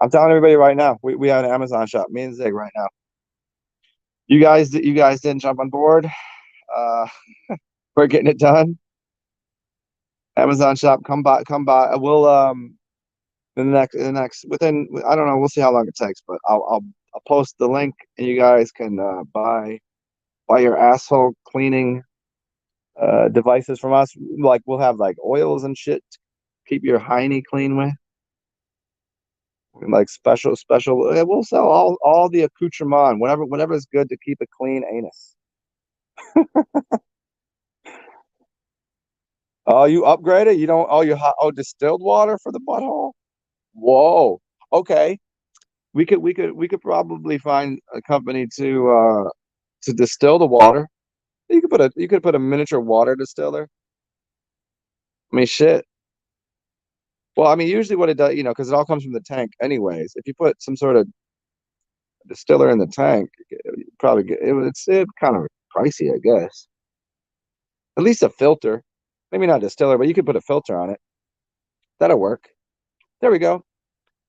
I'm telling everybody right now. We have an Amazon shop. Me and Zig right now. You guys didn't jump on board. Uh, we're getting it done. Amazon shop. Come by. Come by. We'll in the next within, I don't know. We'll see how long it takes, but I'll post the link, and you guys can buy your asshole cleaning devices from us. Like we'll have like oils and shit to keep your hiney clean with. And like special. We'll sell all the accoutrement, whatever is good to keep a clean anus. Oh, you upgraded? You don't? Oh, you hot? Oh, distilled water for the butthole? Whoa. Okay. We could probably find a company to distill the water. You could put a miniature water distiller. I mean, shit. Well, I mean, usually what it does, because it all comes from the tank, anyways. If you put some sort of distiller in the tank, you probably it's kind of pricey, I guess. At least a filter, maybe not distiller, but you could put a filter on it. That'll work. There we go.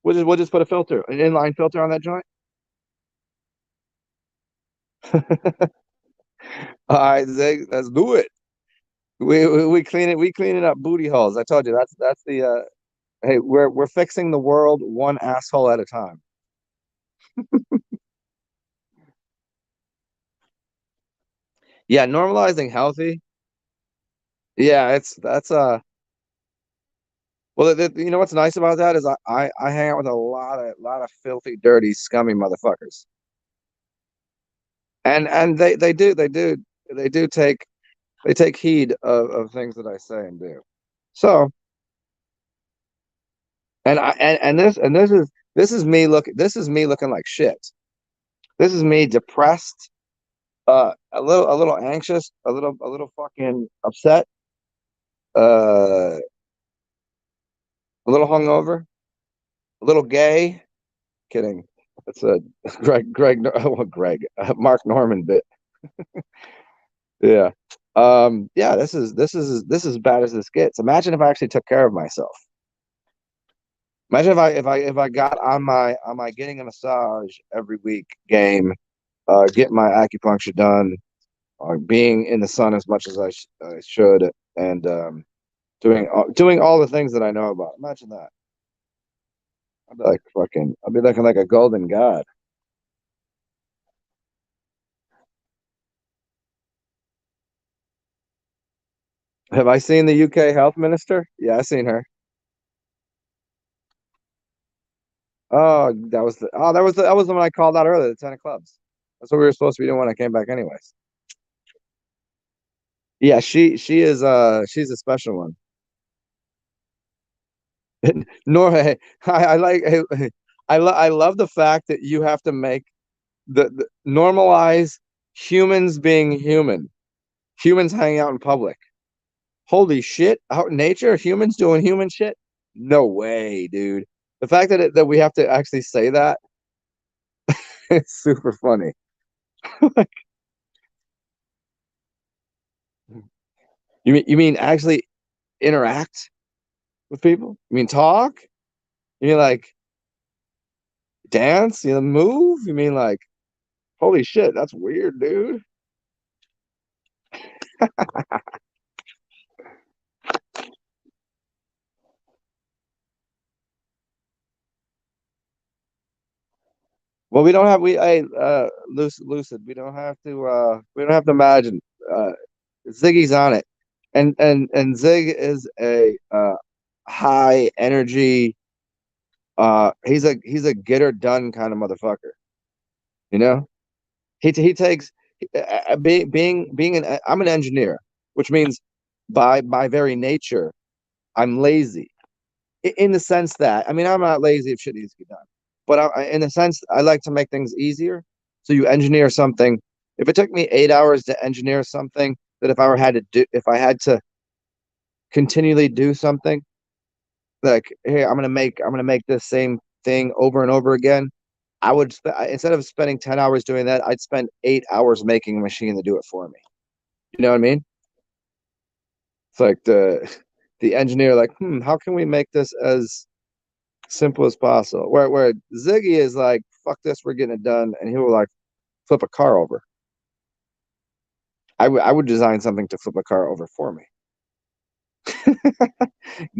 We'll just put a filter, an inline filter on that joint. All right, Zig, let's do it. We clean it. We cleaning up booty holes. I told you that's the hey, we're fixing the world one asshole at a time. Yeah, normalizing healthy. Yeah, it's that's well, you know what's nice about that is I hang out with a lot of filthy, dirty, scummy motherfuckers, and they do take heed of things that I say and do. So, and this is me looking like shit. This is me depressed, a little anxious, a little fucking upset, a little hungover, a little gay. Kidding. That's a Mark Norman bit. Yeah. Yeah, this is as bad as this gets. Imagine if I actually took care of myself. Imagine if I got on my getting a massage every week game, getting my acupuncture done, being in the sun as much as I should, and doing all the things that I know about. Imagine that. I'd be looking like a golden god. Have I seen the UK health minister? Yeah, I seen her. Oh, that was the one I called out earlier, the 10 of clubs. That's what we were supposed to be doing when I came back anyways. Yeah, she's a special one. Nor I like I love the fact that you have to make the normalize humans being human. Humans hanging out in public. Holy shit. Out in nature, humans doing human shit? No way, dude. The fact that we have to actually say that, it's super funny. You mean actually interact with people? You mean talk? You mean like dance? You know, move? You mean like holy shit, that's weird, dude. Well, we don't have we lucid. We don't have to imagine. Uh Ziggy's on it. And Zig is a high energy, he's a get her done kind of motherfucker, you know? He takes being an I'm an engineer, which means by my very nature, I'm lazy. In the sense that, I mean, I'm not lazy if shit needs to get done, but in the sense I like to make things easier. So you engineer something. If it took me 8 hours to engineer something, that if I had to continually do something, like, hey, I'm gonna make this same thing over and over again. Instead of spending 10 hours doing that, I'd spend 8 hours making a machine to do it for me. You know what I mean? It's like the engineer, like, how can we make this as simple as possible? Where Ziggy is like, fuck this, we're getting it done, and he will like flip a car over. I would design something to flip a car over for me.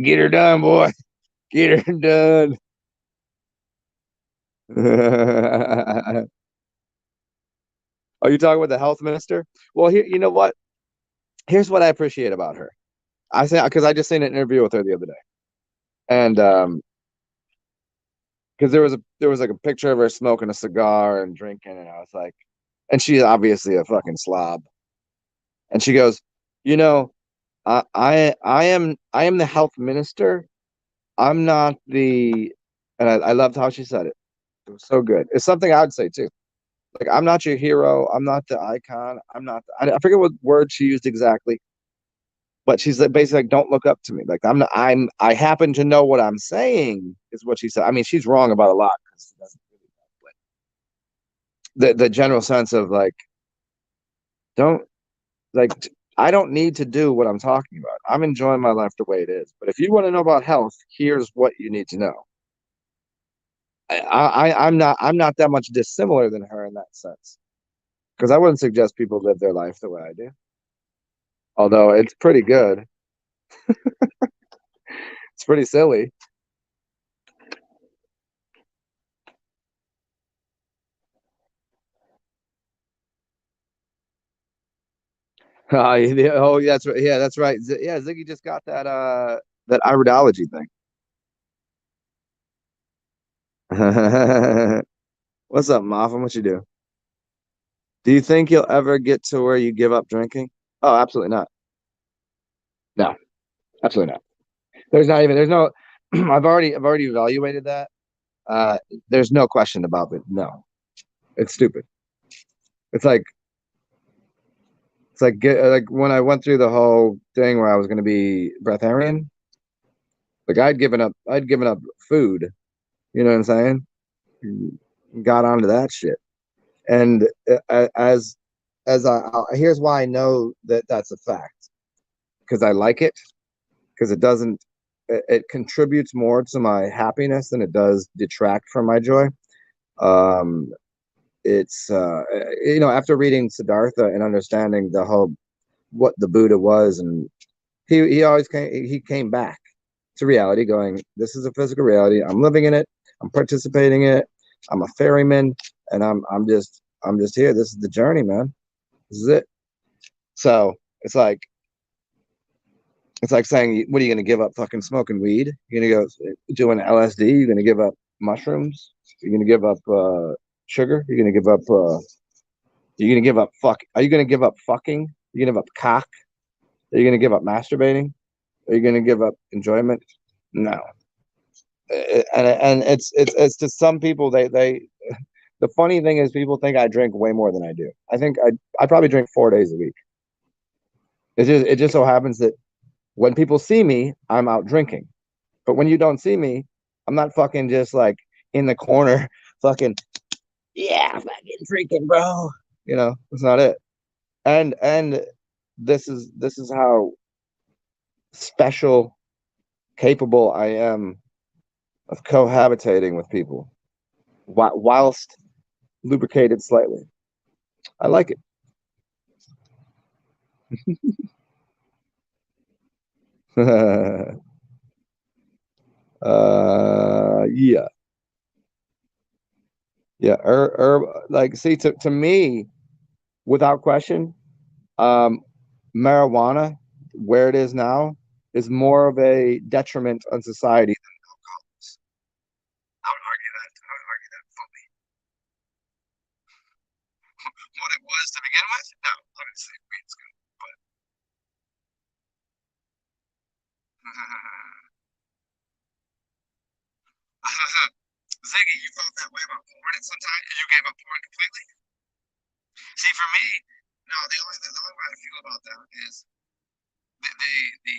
Get her done, boy. Get her done. Are you talking with the health minister? Well, here, you know what? Here's what I appreciate about her. I say because I just seen an interview with her the other day, and because there was like a picture of her smoking a cigar and drinking, and I was like, and she's obviously a fucking slob, and she goes, you know, I am the health minister. I'm not the, and I loved how she said it. It was so good. It's something I'd say too. Like, I'm not your hero. I'm not the icon. I'm not. I forget what word she used exactly, but she's like, basically like, don't look up to me. Like, I'm not. I happen to know what I'm saying is what she said. I mean, she's wrong about a lot because she doesn't really know, but the general sense of like, don't like. I don't need to do what I'm talking about. I'm enjoying my life the way it is. But if you want to know about health, here's what you need to know. I'm not that much dissimilar than her in that sense because I wouldn't suggest people live their life the way I do. Although it's pretty good. It's pretty silly. Oh, that's right. Yeah, that's right. Yeah, Ziggy just got that iridology thing. What's up, Moffin? What you do? Do you think you'll ever get to where you give up drinking? Oh, absolutely not. No, absolutely not. There's not even. There's no. I've already evaluated that. Uh, there's no question about it. No, it's stupid. It's like like when I went through the whole thing where I was going to be breatharian. Like I'd given up food. You know what I'm saying? Got onto that shit. And as here's why I know that that's a fact because I like it because it doesn't it contributes more to my happiness than it does detract from my joy. Um, it's after reading Siddhartha and understanding the whole what the Buddha was, and he came back to reality, going, "This is a physical reality. I'm living in it. I'm participating in it. I'm a ferryman, and I'm just here. This is the journey, man. This is it." So it's like saying, "What are you going to give up? Fucking smoking weed? You're going to go doing LSD? You're going to give up mushrooms? You're going to give up sugar? You're going to give up you're going to give up fuck? Are you going to give up fucking? You're going to give up cock? Are you going to give up masturbating? Are you going to give up enjoyment? No." And it's to some people they the funny thing is people think I drink way more than I do. I think I probably drink 4 days a week. It just so happens that when people see me, I'm out drinking. But when you don't see me, I'm not fucking just like in the corner, fucking yeah, fucking drinking, bro. That's not it. And this is how special, capable I am of cohabitating with people whilst lubricated slightly. I like it. Yeah, yeah. Like, see, to me, without question, um, marijuana, where it is now, is more of a detriment on society. I would argue that. I would argue that fully. What it was to begin with? No, obviously, weed's good, but Ziggy, you felt that way about porn at some time? You gave up porn completely? See, for me, no. The only way I feel about that is the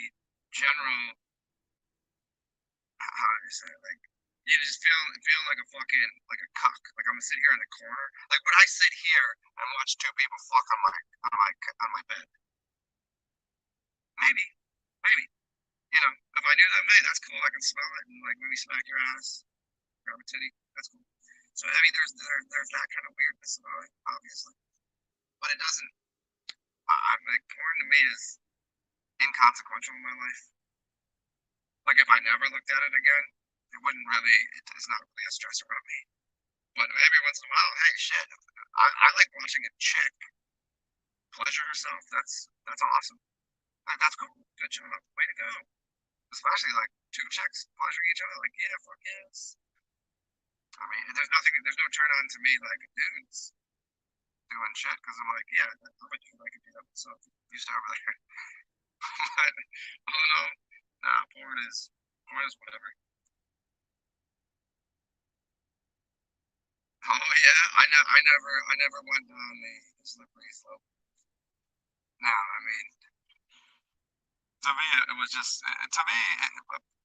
general, how do you say it? Like, you just feel like a fucking like a cock. Like I'm gonna sit here in the corner. Like when I sit here and watch two people fuck on my bed, maybe, maybe. If I do that, hey, that's cool. I can smell it and like maybe smack your ass, grab a titty. That's cool. So I mean, there's that kind of weirdness about it, obviously, but it doesn't. I'm like porn to me is inconsequential in my life. Like if I never looked at it again, it wouldn't really. It's not really a stressor about me. But every once in a while, hey, shit, I like watching a chick pleasure herself. That's awesome. Like, that's cool. Good job. Way to go. Especially like two chicks pleasuring each other. Like, yeah, fuck yes. I mean, there's no turn on to me like dudes doing shit because I'm like, yeah, I'm a dude. I can do that myself. You start over there. But, oh no, nah, porn is whatever. Oh yeah, I never went down the slippery slope. No, I mean, to me, it was just to me,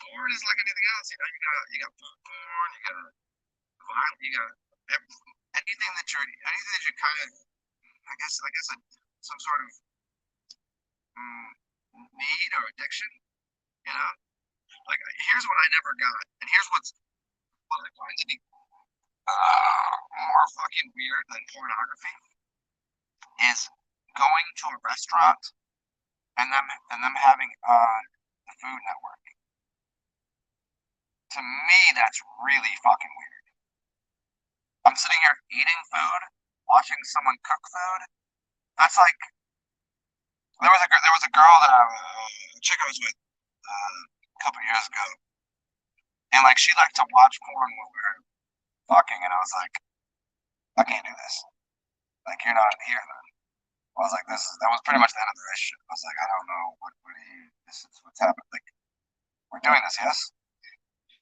porn is like anything else. You know, you got food porn, you got violent, you got anything that you kind of, I guess, some sort of mm, need or addiction. You know, like here's what I never got, and here's what I find to be more fucking weird than pornography is going to a restaurant and them having the Food Network. To me, that's really fucking weird. I'm sitting here eating food, watching someone cook food. That's like there was a girl that a chick I was with a couple years ago, and like she liked to watch porn when we were fucking, and I was like, I can't do this. Like you're not here then. I was like, that was pretty much the end of the relationship. I was like, I don't know what do you this is what's happened. Like we're doing this, yes.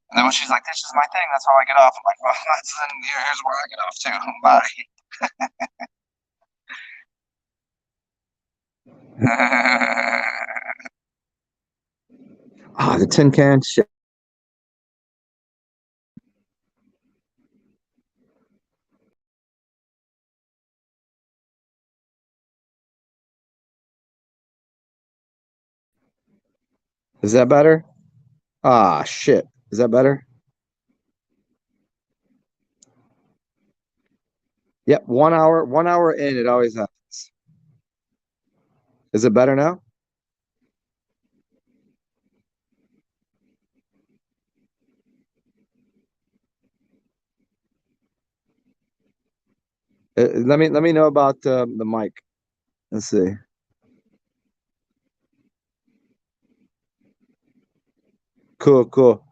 And then when she's like, this is my thing, that's how I get off. I'm like, well, then here's where I get off too. Bye. The tin can shit. Is that better? Shit. Is that better? Yep. 1 hour. 1 hour in, it always happens. Is it better now? Let me know about the mic. Let's see. Cool, cool.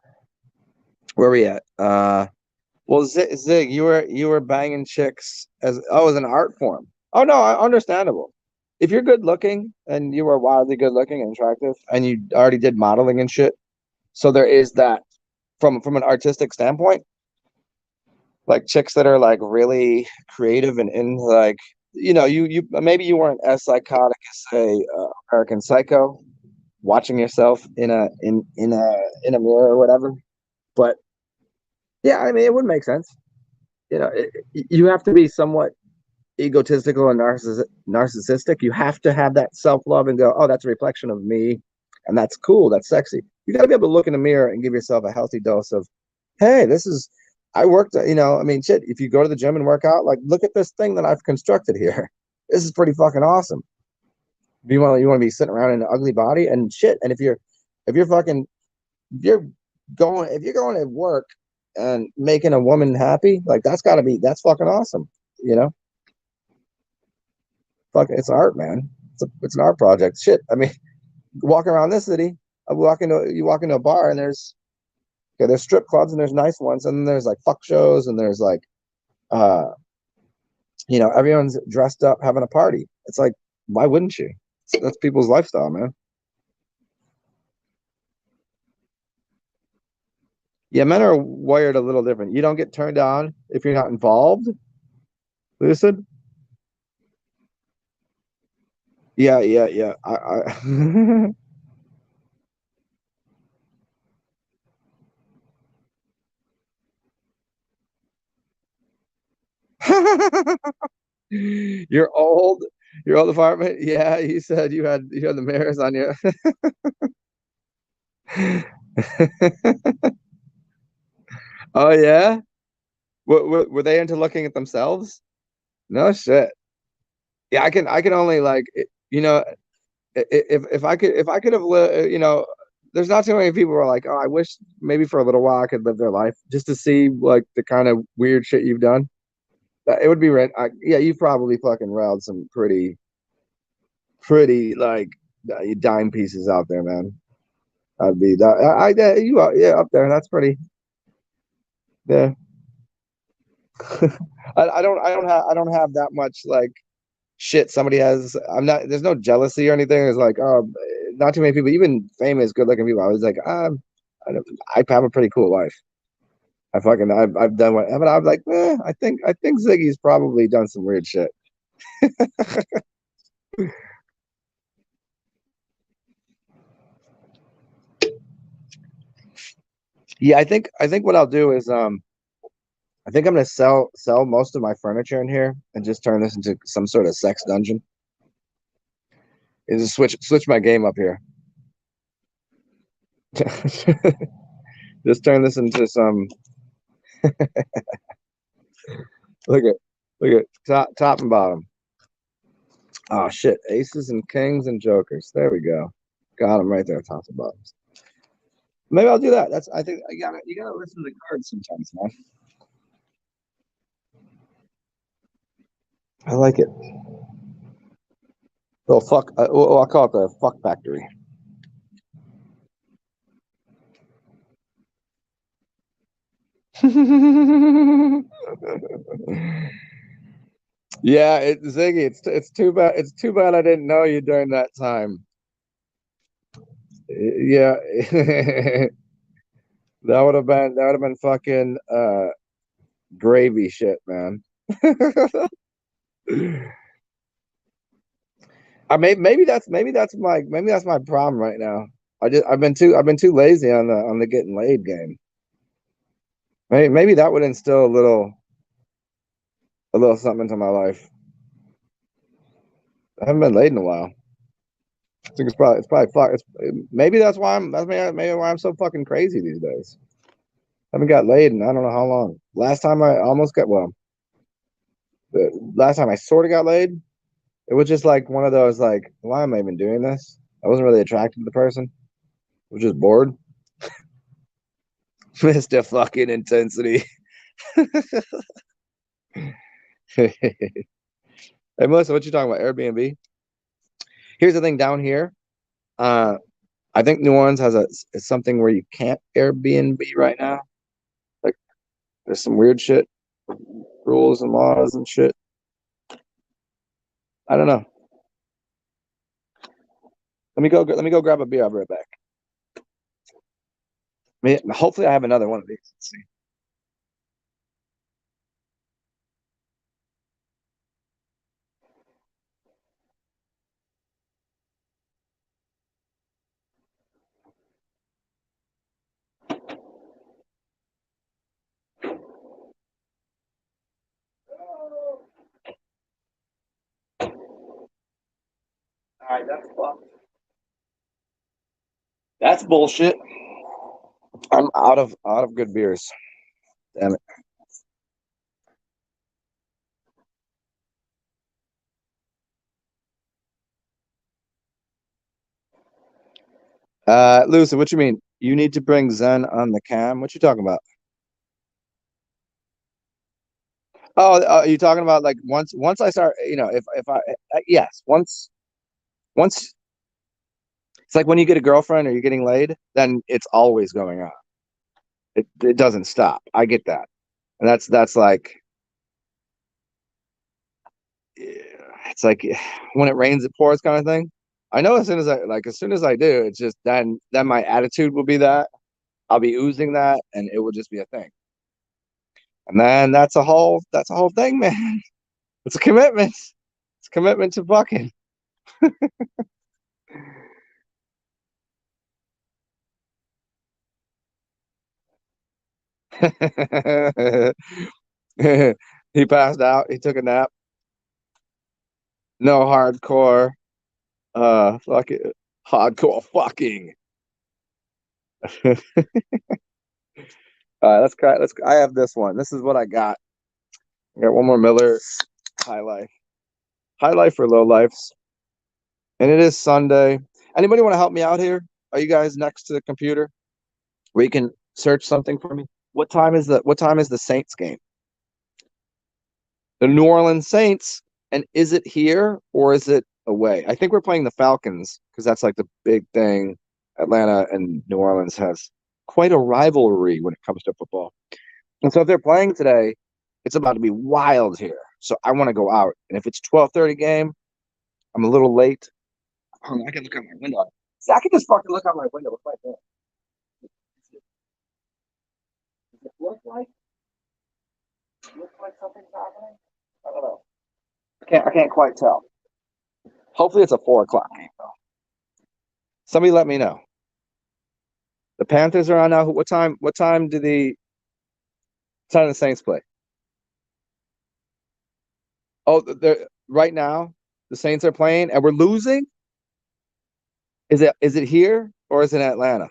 Where we at? Well, Zig, you were banging chicks as an art form. Oh no, understandable. If you're good looking and you were wildly good looking and attractive, and you already did modeling and shit, so there is that from an artistic standpoint, like chicks that are like really creative and in like you maybe you weren't as psychotic as say American Psycho, watching yourself in a mirror or whatever, but yeah, I mean it would make sense. You have to be somewhat egotistical and narcissistic. You have to have that self-love and go, oh, that's a reflection of me, and that's cool, that's sexy. You got to be able to look in the mirror and give yourself a healthy dose of, hey, this is I worked, I mean, shit, if you go to the gym and work out, like look at this thing that I've constructed here. This is pretty fucking awesome. You want to be sitting around in an ugly body and shit, and if you're fucking if you're going to work and making a woman happy, like that's fucking awesome, you know. Fuck, it's art, man. It's an art project. Shit. I mean, walking around this city, you walk into a bar and there's strip clubs and there's nice ones, and then there's like fuck shows and there's like uh everyone's dressed up having a party. It's like, why wouldn't you? That's people's lifestyle, man. Yeah, men are wired a little different. You don't get turned on if you're not involved. Lucid. Yeah, yeah, yeah. Your old, your old apartment. Yeah, you said you had the mirrors on you. Oh yeah. Were they into looking at themselves? No shit. Yeah, I can only like if I could have there's not too many people who are like, oh, I wish maybe for a little while I could live their life just to see like the kind of weird shit you've done. It would be yeah, you've probably fucking riled some pretty like dime pieces out there, man. I'd be that yeah, you are, yeah, up there. That's pretty, yeah. I don't have that much like shit somebody has. I'm not, there's no jealousy or anything. It's like, oh, not too many people, even famous, good looking people. I was like, I have a pretty cool life. I've done what, but I'm like, I think Ziggy's probably done some weird shit. Yeah, I think what I'll do is I think I'm gonna sell most of my furniture in here and just turn this into some sort of sex dungeon. And just switch my game up here. Just turn this into some, look at top and bottom. Oh shit, aces and kings and jokers. There we go. Got them right there, top and bottoms. Maybe I'll do that. That's, I think, you gotta listen to the cards sometimes, man. I like it. Little fuck. I'll call it the fuck factory. Yeah, Ziggy. It's too bad. It's too bad I didn't know you during that time. Yeah, that would have been fucking gravy shit, man. Maybe that's my problem right now. I've been too lazy on the getting laid game. Maybe that would instill a little something into my life. I haven't been laid in a while. I think it's probably fuck. Maybe maybe why I'm so fucking crazy these days. I haven't got laid in I don't know how long. Last time I almost got, well, the last time I sort of got laid, it was just like one of those like, why am I even doing this? I wasn't really attracted to the person. I was just bored. Mr. fucking intensity. Hey Melissa, what you talking about? Airbnb? Here's the thing down here. Uh I think New Orleans has something where you can't Airbnb right now. Like there's some weird shit, rules and laws and shit. I don't know. Let me go grab a beer. I'll be right back. Hopefully I have another one of these. Let's see. All right, that's fucked. That's bullshit. I'm out of good beers. Damn it. Lucy, what you mean? You need to bring Zen on the cam? What you talking about? Oh, you talking about like once I start, if I yes, once it's like when you get a girlfriend or you're getting laid, then it's always going on. It doesn't stop. I get that. And that's like, it's like when it rains it pours kind of thing. I know as soon as I do, it's just then my attitude will be that I'll be oozing that and it will just be a thing. And then that's a whole thing, man. It's a commitment. It's a commitment to fucking. He passed out. He took a nap. No hardcore. Fuck it. Hardcore fucking. All right, let's. I have this one. This is what I got. I got one more Miller High Life. High Life for low lifes, and it is Sunday. Anybody want to help me out here? Are you guys next to the computer where you can search something for me? What time is the Saints game? The New Orleans Saints. And is it here or is it away? I think we're playing the Falcons because that's like the big thing. Atlanta and New Orleans has quite a rivalry when it comes to football. And so if they're playing today, it's about to be wild here. So I want to go out. And if it's 12:30 game, I'm a little late. Oh, I can look out my window. See, I can just fucking look out my window. What's right there? Does it look like something's happening? I don't know. I can't quite tell. Hopefully it's a 4 o'clock game though. Somebody let me know. The Panthers are on now. What time do the Saints play? Oh, they're right now. The Saints are playing and we're losing. Is it here or is it Atlanta?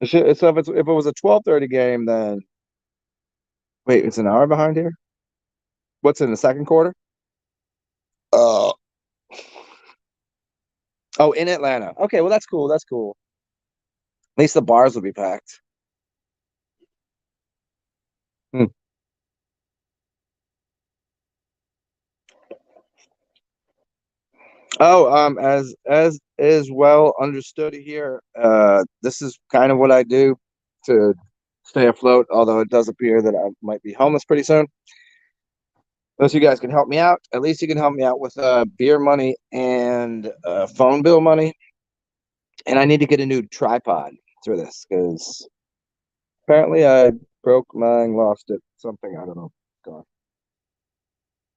So if it was a 12:30 game, then wait, it's an hour behind here. What's in the second quarter? Oh, oh, in Atlanta. Okay, well that's cool. That's cool. At least the bars will be packed. Hmm. Oh, as is well understood here, this is kind of what I do to stay afloat. Although it does appear that I might be homeless pretty soon. Unless you guys can help me out, at least you can help me out with beer money and phone bill money. And I need to get a new tripod through this because apparently I broke mine, lost it, something. I don't know. Gone.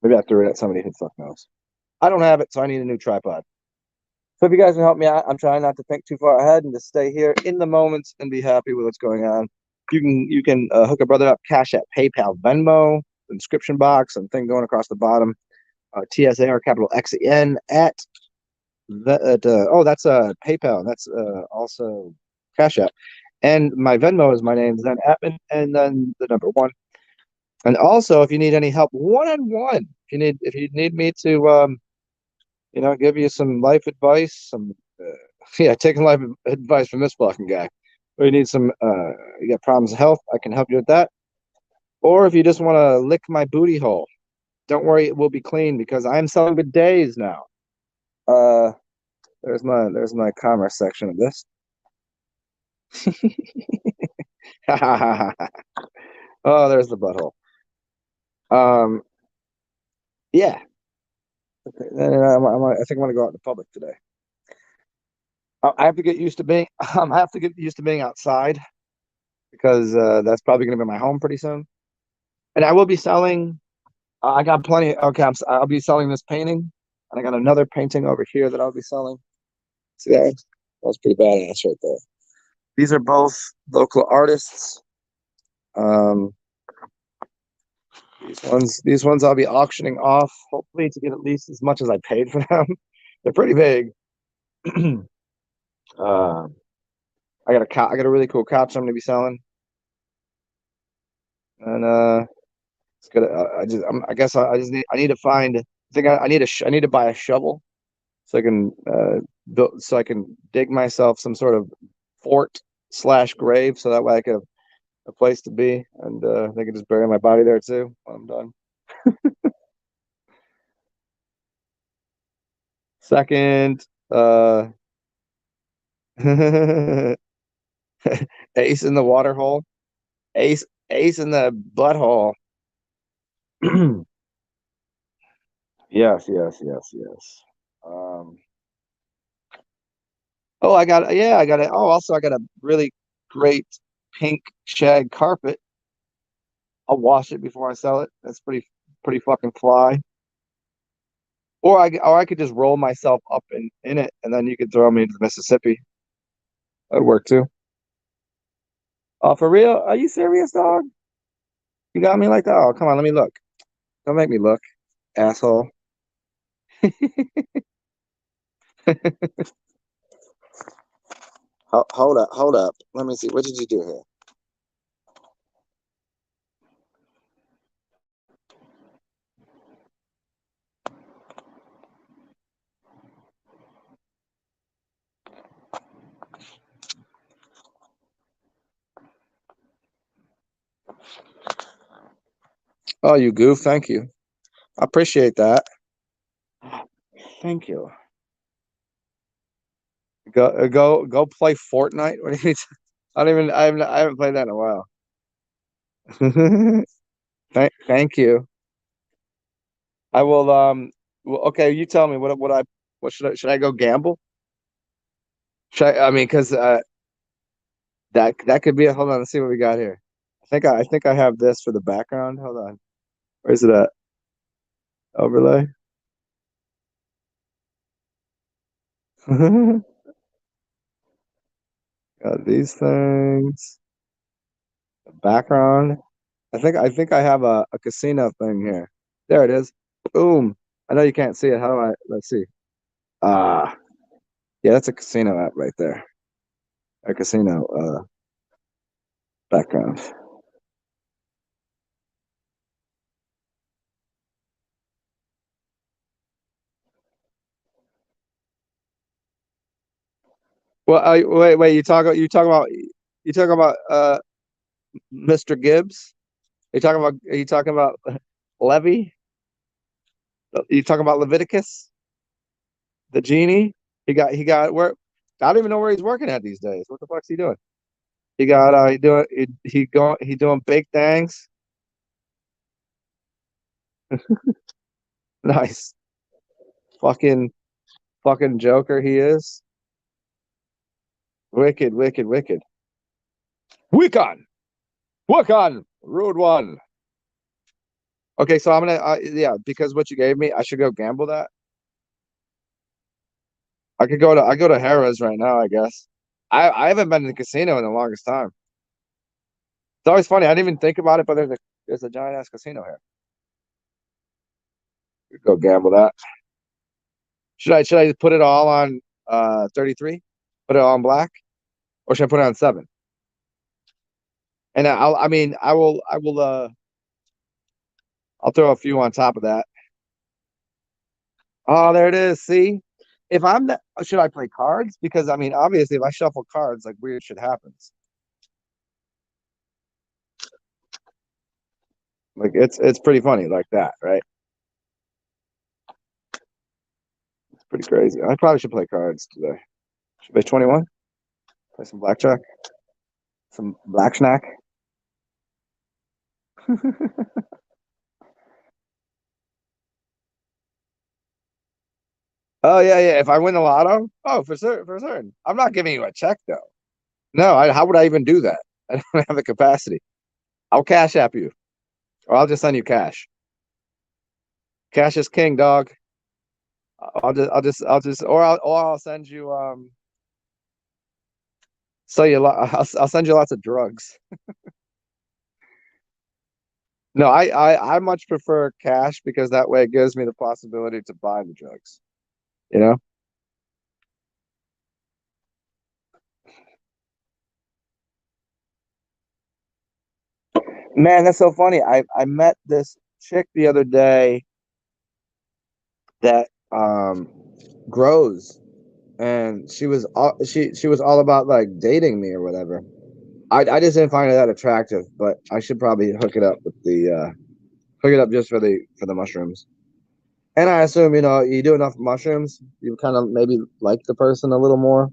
Maybe I threw it at somebody who fuck knows. I don't have it, so I need a new tripod. So if you guys can help me out, I'm trying not to think too far ahead and to stay here in the moment and be happy with what's going on. You can hook a brother up, Cash App, PayPal, Venmo, inscription box, and thing going across the bottom. TSAR capital XEN at that. Oh, that's PayPal. That's also Cash App. And my Venmo is my name, Zen-Atman, and then the number one. And also, if you need any help one on one, if you need me to give you some life advice, some yeah, taking life advice from this fucking guy. Or you need some you got problems with health, I can help you with that. Or if you just want to lick my booty hole, don't worry, it will be clean because I'm selling bidets now. Uh, there's my commerce section of this. Oh, there's the butthole. Um, yeah. Okay. I think I'm gonna go out in the public today. I have to get used to being I have to get used to being outside because that's probably gonna be my home pretty soon. And I will be selling. I got plenty. Okay, I'll be selling this painting, and I got another painting over here that I'll be selling. See that? That's pretty badass right there. These are both local artists. Um, these ones I'll be auctioning off, hopefully to get at least as much as I paid for them. They're pretty big. uh, I got a really cool couch I'm gonna be selling, and it's gonna. I guess I need to find. I need to buy a shovel so I can so I can dig myself some sort of fort slash grave, so that way I can have a place to be, and they can just bury my body there too when I'm done. Second, ace in the water hole, ace in the butthole. Yes, yes, yes, yes. Um, oh, I got it. Oh, also I got a really great pink shag carpet. I'll wash it before I sell it. That's pretty fucking fly. Or I could just roll myself up in it, and then you could throw me into the Mississippi. That'd work too. Oh, for real? Are you serious, dog? You got me like that? Oh, come on, let me look. Don't make me look, asshole. Hold up, hold up. Let me see. What did you do here? Oh, you goof. Thank you. I appreciate that. Thank you. Go play Fortnite. What do you mean? I haven't played that in a while. Thank you. I will. Well, okay, you tell me what should I go gamble? I mean, because that could be a hold on. Let's see what we got here. I think I have this for the background. Hold on. Where's it at? Overlay. Got these things. Background. I think I have a casino thing here. There it is. Boom. I know you can't see it. How do I let's see. Ah, yeah, that's a casino app right there. A casino background. Well, wait. You talk about Mr. Gibbs. Are you talking about Levy? You talking about Leviticus, the genie? He got where I don't even know where he's working at these days. What the fuck's he doing? He doing big things. Nice. Fucking fucking Joker he is. Wicked, wicked, wicked. Wiccan! Wiccan! Rude one. Okay, so I'm gonna yeah, because what you gave me, I should go gamble that. I go to Harrah's right now, I guess. I haven't been in the casino in the longest time. It's always funny. I didn't even think about it, but there's a giant ass casino here. Go gamble that. Should I put it all on 33? Put it all on black? Or should I put it on 7? And I mean I'll throw a few on top of that. Oh, there it is. See? If I'm the should I play cards? Because I mean, obviously if I shuffle cards, like weird shit happens. Like it's pretty funny like that, right? It's pretty crazy. I probably should play cards today. Should play 21? Play some blackjack? Some black snack? Oh yeah, yeah. If I win the lotto, oh for certain. I'm not giving you a check though. No, how would I even do that? I don't have the capacity. I'll cash app you, or I'll just send you cash. Cash is king, dog. Or I'll send you I'll send you lots of drugs. No, I much prefer cash because that way it gives me the possibility to buy the drugs. You know, man, that's so funny. I met this chick the other day that grows, and she was all about like dating me or whatever. I just didn't find it that attractive, but I should probably hook it up with the hook it up just for the mushrooms. And I assume, you know, you do enough mushrooms, you kind of maybe like the person a little more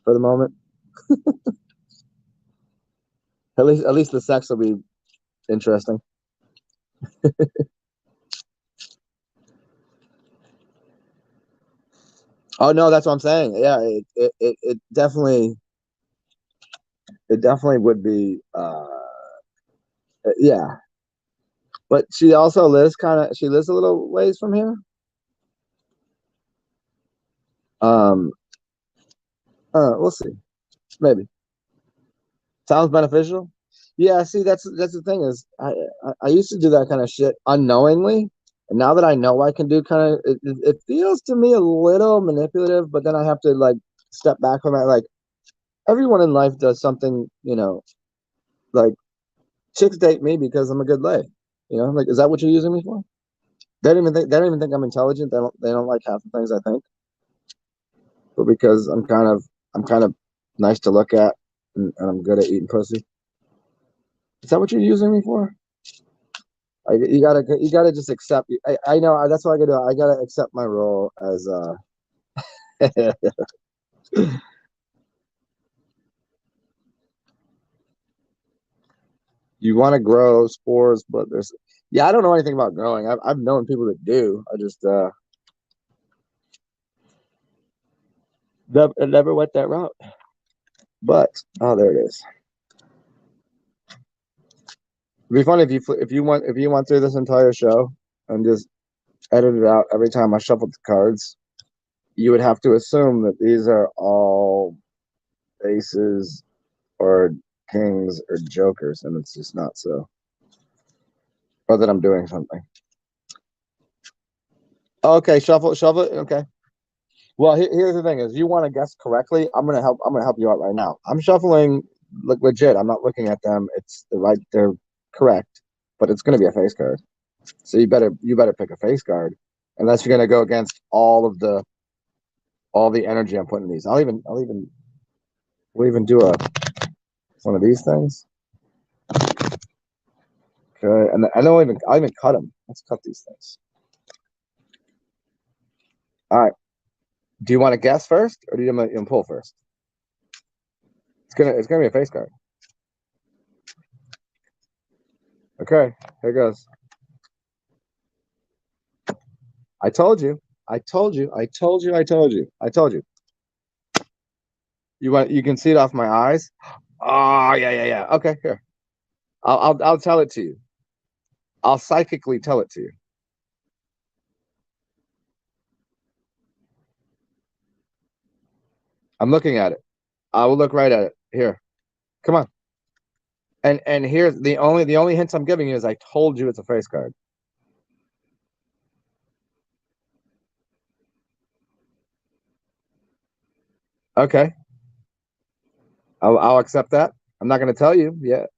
for the moment. At least the sex will be interesting. Oh no, that's what I'm saying. Yeah, it definitely would be yeah. But she lives a little ways from here. Um we'll see. Maybe. Sounds beneficial. Yeah, see, that's the thing is, I used to do that kind of shit unknowingly, and now that I know I can do kind of, it feels to me a little manipulative. But then I have to like step back from it. Like everyone in life does something, you know, like chicks date me because I'm a good lay. You know, like is that what you're using me for? They don't even think I'm intelligent. They don't like half the things I think, but because I'm kind of nice to look at, and I'm good at eating pussy. Is that what you're using me for? You gotta just accept. I know that's what I gotta do. I gotta accept my role as you want to grow spores, but I don't know anything about growing. I've known people that do. I just never went that route. But oh, there it is. It'd be funny if you went through this entire show and just edited out every time I shuffled the cards. You would have to assume that these are all aces or kings or jokers, and it's just not so. Or that I'm doing something. Okay, shuffle. Okay. Well, here's the thing: is you want to guess correctly. I'm gonna help you out right now. I'm shuffling legit. I'm not looking at them. It's the right. They're correct, but it's gonna be a face card. So you better pick a face card, unless you're gonna go against all the energy I'm putting in these. We'll even do one of these things. Okay, and I'll even cut them. Let's cut these things. All right. Do you want to guess first, or do you want to pull first? It's gonna be a face card. Okay, here goes. I told you. I told you. I told you. I told you. I told you. You can see it off my eyes. Oh yeah. Okay, here. I'll tell it to you. I'll psychically tell it to you. I'm looking at it. I will look right at it. Here. Come on. And here's the only hints I'm giving you is I told you it's a face card. Okay. I'll accept that. I'm not going to tell you yet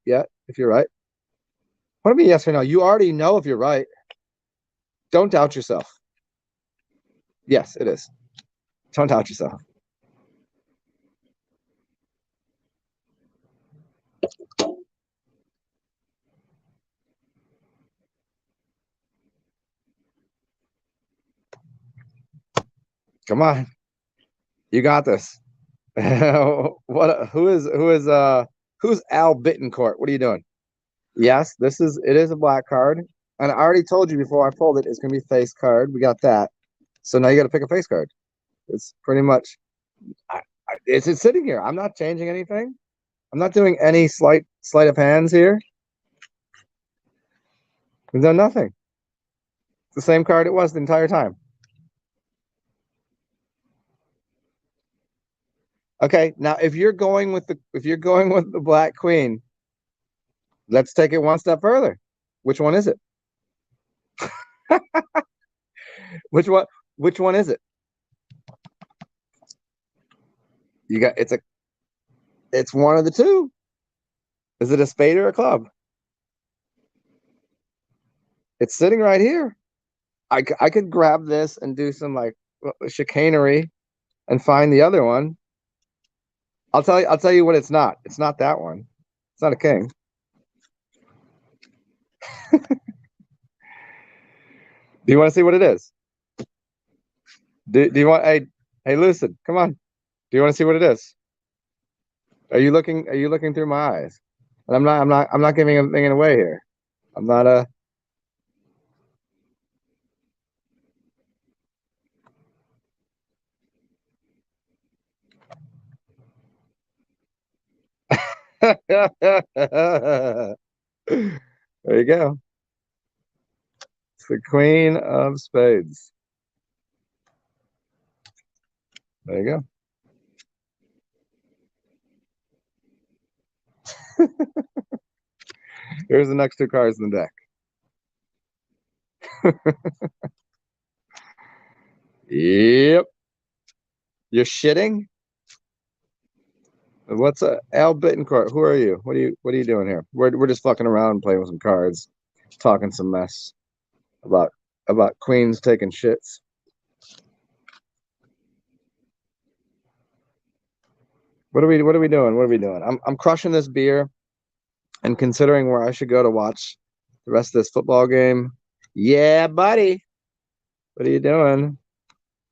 if you're right. What do you mean yes or no? You already know if you're right. Don't doubt yourself. Yes, it is. Don't doubt yourself. Come on. You got this. Who's Al Bittencourt? What are you doing? Yes, it is a black card. And I already told you before I pulled it, it's gonna be face card. We got that. So now you gotta pick a face card. It's pretty much it's sitting here. I'm not changing anything. I'm not doing any sleight of hands here. We've done nothing. It's the same card it was the entire time. Okay, now if you're going with the Black Queen, let's take it one step further. Which one is it? Which one? Which one is it? You got it's one of the two. Is it a spade or a club? It's sitting right here. I could grab this and do some like chicanery and find the other one. I'll tell you what it's not. It's not that one. It's not a king. Do you want to see what it is? Do you want hey Lucid, come on. Do you want to see what it is? Are you looking through my eyes? And I'm not giving anything away here. I'm not a there you go. It's the Queen of Spades. There you go. Here's the next two cards in the deck. Yep. You're shitting? What's Al Bittencourt? Who are you? What are you doing here? We're just fucking around playing with some cards, talking some mess about queens taking shits. What are we doing? What are we doing? I'm crushing this beer and considering where I should go to watch the rest of this football game. Yeah, buddy. What are you doing?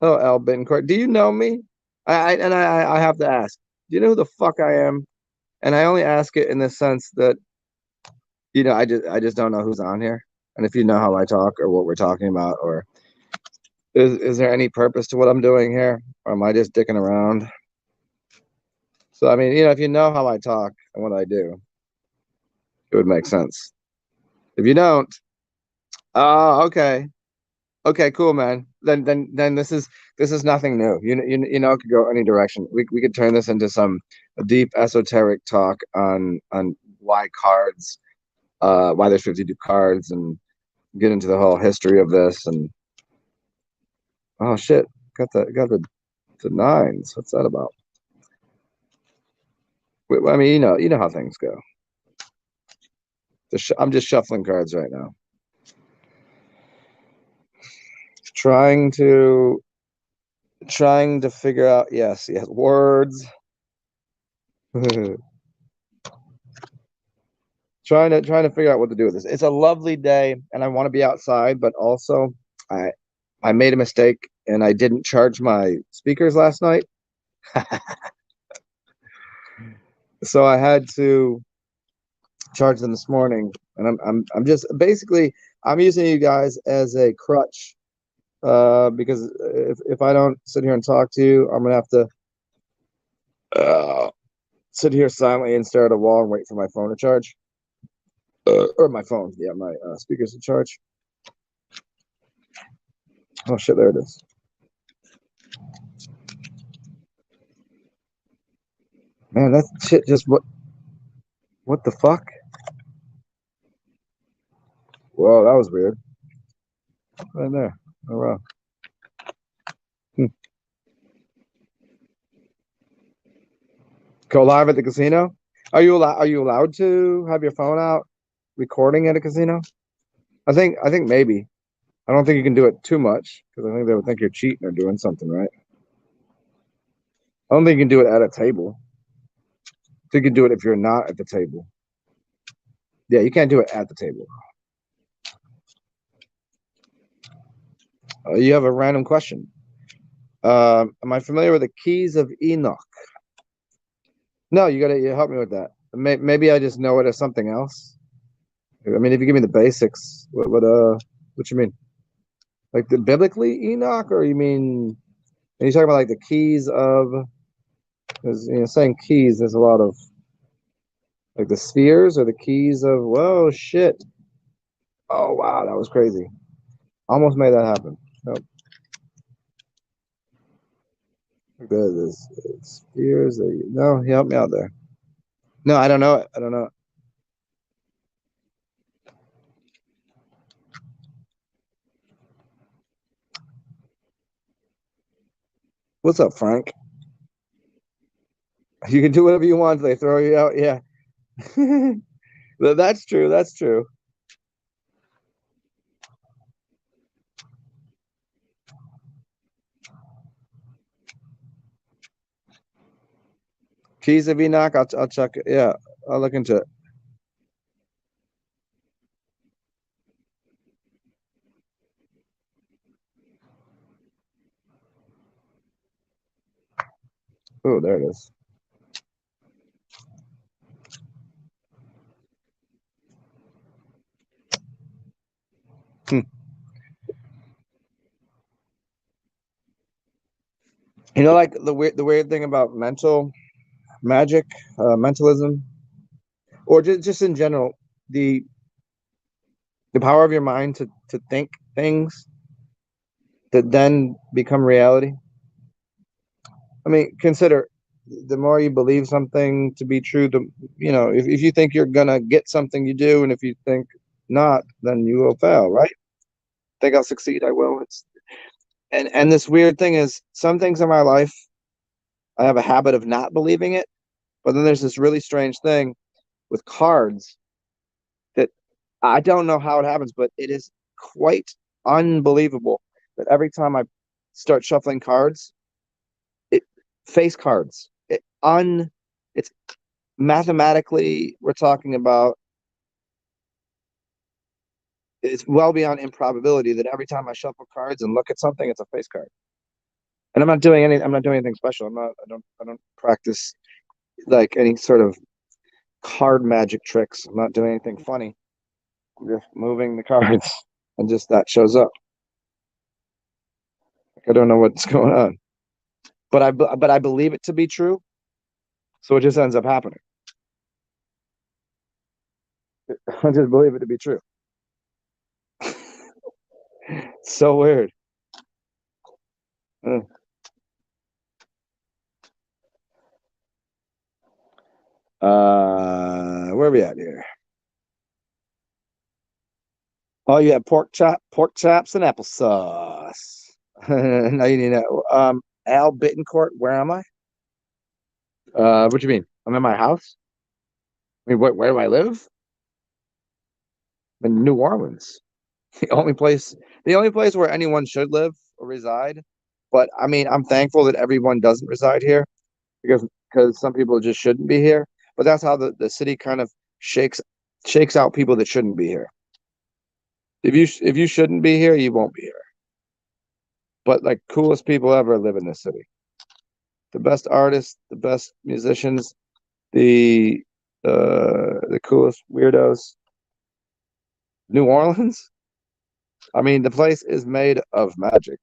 Oh, Al Bittencourt. Do you know me? I have to ask. Do you know who the fuck I am? And I only ask it in the sense that, I just don't know who's on here. And if you know how I talk or what we're talking about, or is there any purpose to what I'm doing here? Or am I just dicking around? So I mean, if you know how I talk and what I do, it would make sense. If you don't, oh, okay. Okay, cool, man. Then this is nothing new. It could go any direction. We could turn this into some deep esoteric talk on why cards, why there's 52 cards, and get into the whole history of this. And oh shit, got the nines. What's that about? I mean, you know how things go. I'm just shuffling cards right now, trying to figure out. Yes, words. trying to figure out what to do with this. It's a lovely day, and I want to be outside, but also I made a mistake and I didn't charge my speakers last night, so I had to charge them this morning. And I'm just basically I'm using you guys as a crutch, because if I don't sit here and talk to you, I'm gonna have to sit here silently and stare at a wall and wait for my phone to charge. Or my phone, yeah, my speakers to charge. Oh shit, there it is. Man, that shit just what the fuck? Whoa, that was weird. Right there. Oh wow. Hmm. Go live at the casino? Are you allowed to have your phone out recording at a casino? I think maybe. I don't think you can do it too much because I think they would think you're cheating or doing something, right? I don't think you can do it at a table. I think you can do it if you're not at the table. Yeah, you can't do it at the table. You have a random question. Am I familiar with the keys of Enoch? No, you help me with that. Maybe I just know it as something else. I mean, if you give me the basics, what you mean? Like the biblically Enoch, or you mean? Are you talking about like the keys of? Because saying keys, there's a lot of like the spheres or the keys of. Whoa, shit! Oh wow, that was crazy. Almost made that happen. Nope. The spheres. No, he helped me out there. No, I don't know it. I don't know it. What's up, Frank? You can do whatever you want. They throw you out. Yeah, that's true. That's true. Keys of Enoch. I'll check it. Yeah, I'll look into it. Oh, there it is. Hmm. Like the weird thing about mental magic, mentalism, or just in general, the the power of your mind to think things that then become reality. I mean, consider the more you believe something to be true, if you think you're gonna get something, you do, and if you think not, then you will fail, right? Think I'll succeed, I will. And this weird thing is some things in my life I have a habit of not believing it, but then there's this really strange thing with cards that I don't know how it happens, but it is quite unbelievable that every time I start shuffling cards, it face cards. It's mathematically we're talking about it's well beyond improbability that every time I shuffle cards and look at something, it's a face card. And I'm not doing anything special. I don't practice like any sort of card magic tricks. I'm not doing anything funny. I'm just moving the cards and just that shows up. Like, I don't know what's going on, but I believe it to be true. So it just ends up happening. I just believe it to be true. So weird. Uh, where are we at here? Oh, you have pork chops, and applesauce. Now you need to know. Al Bittencourt, where am I? What do you mean? I'm in my house? I mean, where do I live? In New Orleans. The only place where anyone should live or reside. But I mean, I'm thankful that everyone doesn't reside here because some people just shouldn't be here. But that's how the city kind of shakes out people that shouldn't be here. If you shouldn't be here, you won't be here. But like coolest people ever live in this city. The best artists, the best musicians, the coolest weirdos. New Orleans? I mean, the place is made of magic.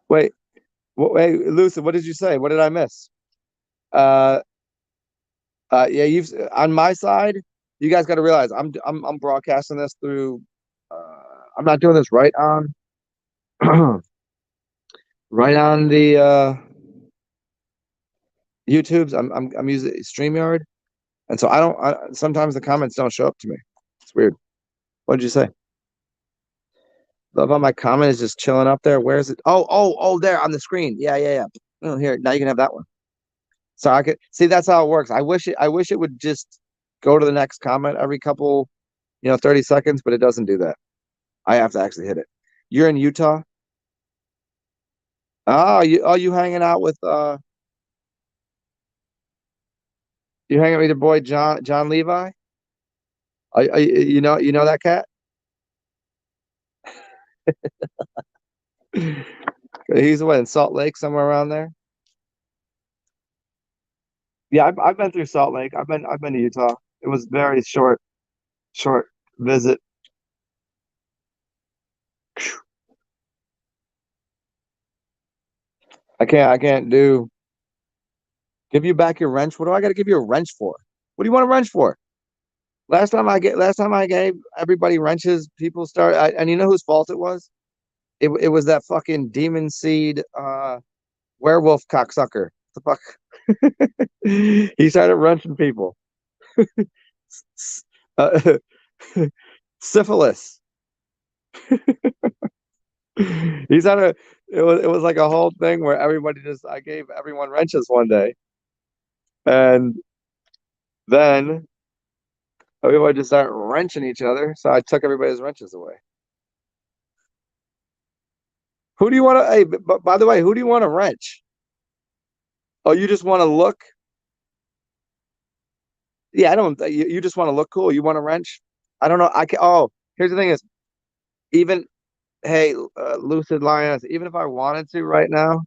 Wait, wait, Lucy, what did you say? What did I miss? Uh, yeah, you've on my side. You guys got to realize I'm broadcasting this through. I'm not doing this right on right on the YouTube's. I'm using StreamYard, and so sometimes the comments don't show up to me. It's weird. What did you say? Love how my comment is just chilling up there. Where is it? Oh, there on the screen. Yeah. Oh, here, now you can have that one. So I could see that's how it works. I wish it would just go to the next comment every couple, 30 seconds, but it doesn't do that. I have to actually hit it. You're in Utah? You hanging out with you hanging with your boy John Levi? You know that cat? He's what in Salt Lake, somewhere around there. Yeah, I've been through Salt Lake. I've been to Utah. It was very short visit. I can't do give you back your wrench. What do I got to give you a wrench for? What do you want a wrench for? Last time I gave everybody wrenches, people and you know whose fault it was? It was that fucking demon seed werewolf cocksucker. The fuck? He started wrenching people. Uh, syphilis. He's had a it was like a whole thing where everybody just I gave everyone wrenches one day, and then everybody just started wrenching each other. So I took everybody's wrenches away. Who do you want to? Hey, but by the way, who do you want to wrench? Oh, you just want to look? Yeah, I don't. You just want to look cool. You want to wrench? I don't know. I can. Oh, here's the thing: is even hey, Lucid Lions. Even if I wanted to right now,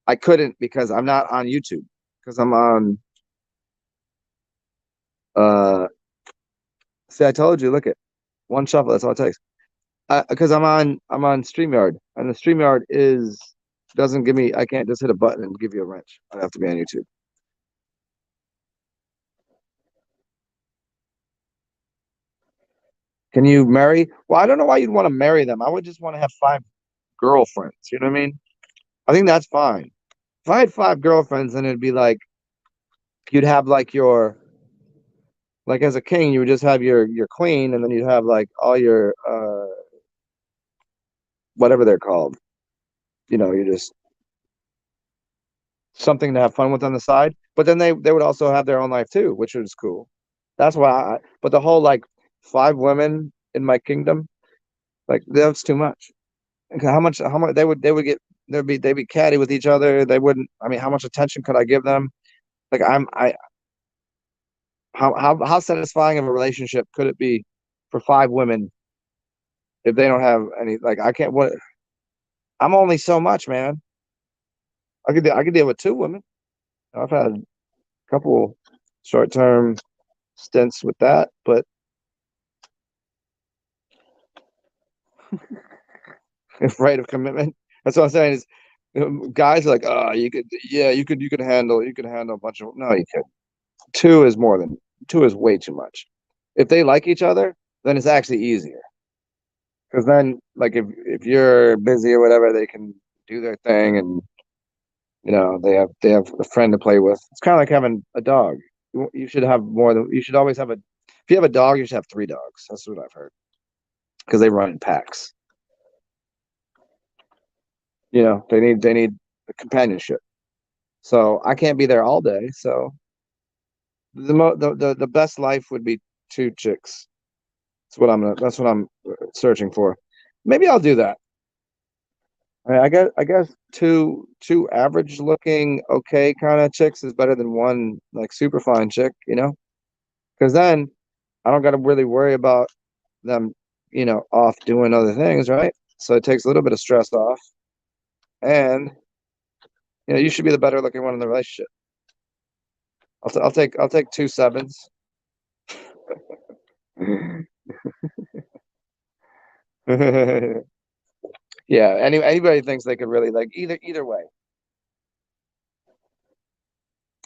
I couldn't because I'm not on YouTube because I'm on. Uh, See, I told you. Look at one shuffle. That's all it takes. Because I'm on StreamYard, and the StreamYard is doesn't give me. I can't just hit a button and give you a wrench. I have to be on YouTube. Can you marry? Well, I don't know why you'd want to marry them. I would just want to have five girlfriends. You know what I mean? I think that's fine. If I had five girlfriends, then it'd be like you'd have like your like as a king, you would just have your queen, and then you'd have like all whatever they're called. You're just something to have fun with on the side. But then they would also have their own life too, which was cool. That's why but the whole like 5 women in my kingdom, like that's too much. How much they would get they'd be catty with each other. They wouldn't I mean, how much attention could I give them? Like I how satisfying of a relationship could it be for 5 women if they don't have any like I can't what I'm only so much, man. I could deal with 2 women. I've had a couple short term stints with that, but right of commitment. That's what I'm saying is guys are like, oh, you could handle a bunch of no, you could. Two is more than two is way too much. If they like each other, then it's actually easier. Because then, like, if you're busy or whatever, they can do their thing, and they have a friend to play with. It's kind of like having a dog. You should have more than you should always have a. If you have a dog, you should have 3 dogs. That's what I've heard because they run in packs. They need companionship. So I can't be there all day. So the best life would be 2 chicks. That's what I'm searching for. Maybe I'll do that. I guess two average looking okay kind of chicks is better than one like super fine chick. Because then I don't got to really worry about them, off doing other things, right? So it takes a little bit of stress off, and you should be the better looking one in the relationship. I'll take 2 sevens. Yeah. Anybody thinks they could really like either way.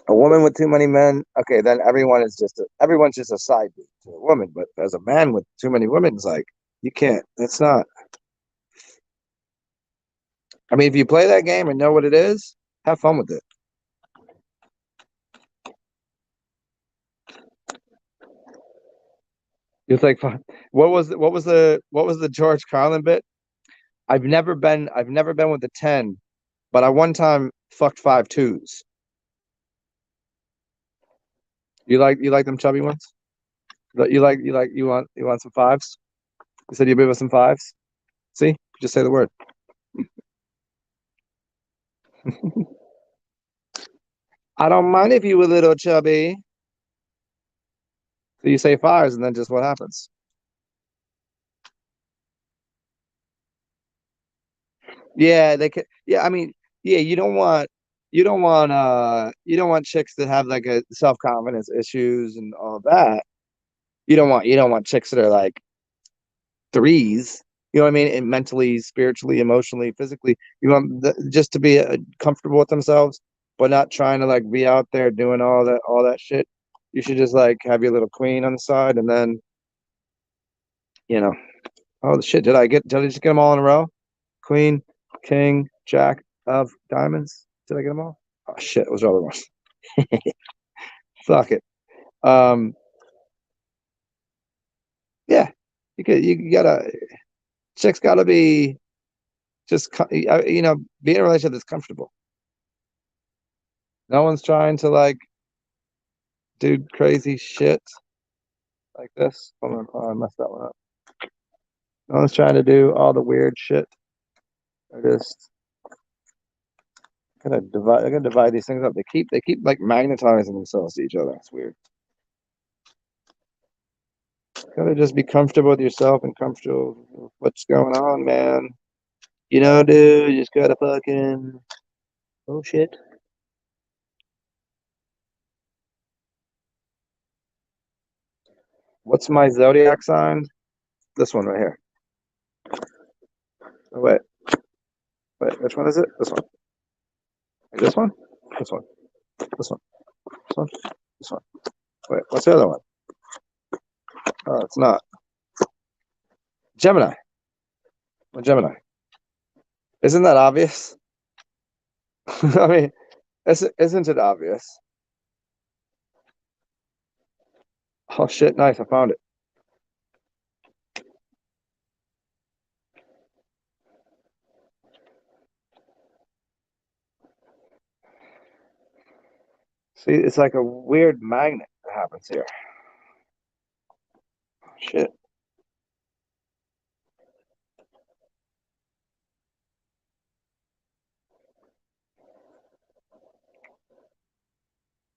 A woman with too many men, okay, then everyone's just a side beat to a woman. But as a man with too many women, it's like you can't. That's not. I mean, if you play that game and know what it is, have fun with it. It's like fun. What was the George Carlin bit? I've never been with a 10, but I one time fucked 5 twos. You like them chubby ones? You want some fives? You said you'd be with some fives. See, just say the word. I don't mind if you a little chubby. So you say fives, and then just what happens? Yeah, they could. Yeah, I mean, yeah, you don't want chicks that have like a self-confidence issues and all that. You don't want chicks that are like threes. You know what I mean? And mentally, spiritually, emotionally, physically, you want just to be comfortable with themselves, but not trying to like be out there doing all that shit. You should just like have your little queen on the side, and then you know, oh shit, did I just get them all in a row? Queen, king, jack of diamonds. Did I get them all? Oh shit, those are all the ones. Fuck it. Um, yeah, you gotta chick's gotta be just be in a relationship that's comfortable. No one's trying to like do crazy shit like this. Hold on, oh, I messed that one up. No one's trying to do all the weird shit. I just I gotta divide these things up. They keep like magnetizing themselves to each other. It's weird. Gotta just be comfortable with yourself and comfortable with what's going on, man. Dude, you just gotta fucking oh shit. What's my zodiac sign? This one right here. Oh, wait, which one is it? This one. This one? This one. This one. This one. This one. Wait, what's the other one? Oh, it's not. Gemini. I'm Gemini. Isn't that obvious? I mean, isn't it obvious? Oh shit, nice, I found it. See, it's like a weird magnet that happens here. Shit.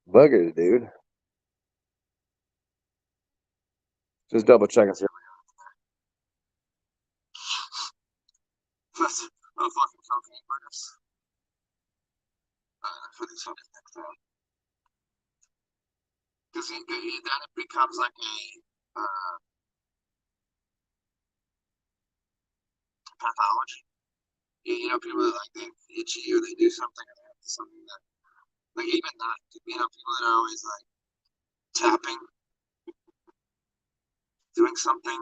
Buggers, dude. Just double checking. See. Oh, fucking cocaine buggers. For these fucking things, man. Because then it becomes like a pathology. You know, people that like they itchy or they do something and they have something that, like even that, you know, people that are always like tapping, doing something.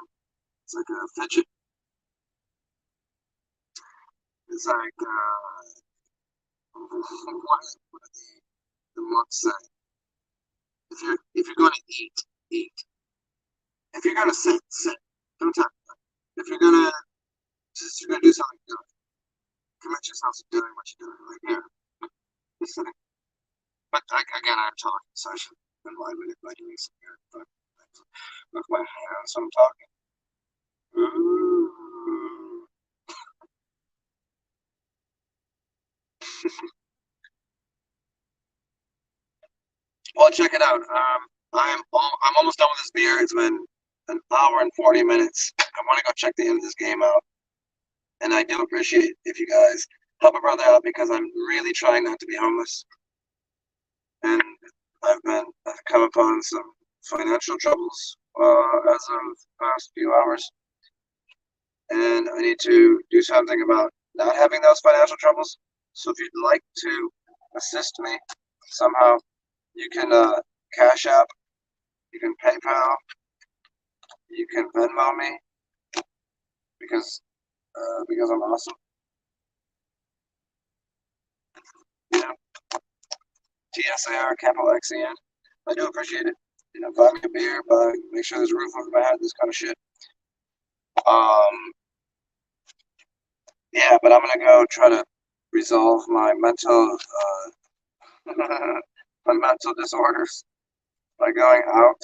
It's like a fidget. It's like what do the monks say? If you're going to eat, eat. If you're going to sit, sit. Don't tap. If you're going to do something, do it. Commit yourself to doing what you're doing. Like yeah, just sitting. But like, again, I'm talking, so I should enliven it by doing some good. But with my hands, I'm talking. Ooh. Well, check it out. I'm almost done with this beer. It's been an hour and 40 minutes. I want to go check the end of this game out, and I do appreciate if you guys help a brother out because I'm really trying not to be homeless, and I've come upon some financial troubles as of the past few hours, and I need to do something about not having those financial troubles. So if you'd like to assist me somehow, you can Cash App, you can PayPal, you can Venmo me because I'm awesome. Yeah, TsarXen. I do appreciate it. You know, buy me a beer, make sure there's a roof over my head, this kind of shit. Yeah, but I'm gonna go try to resolve my mental my mental disorders by going out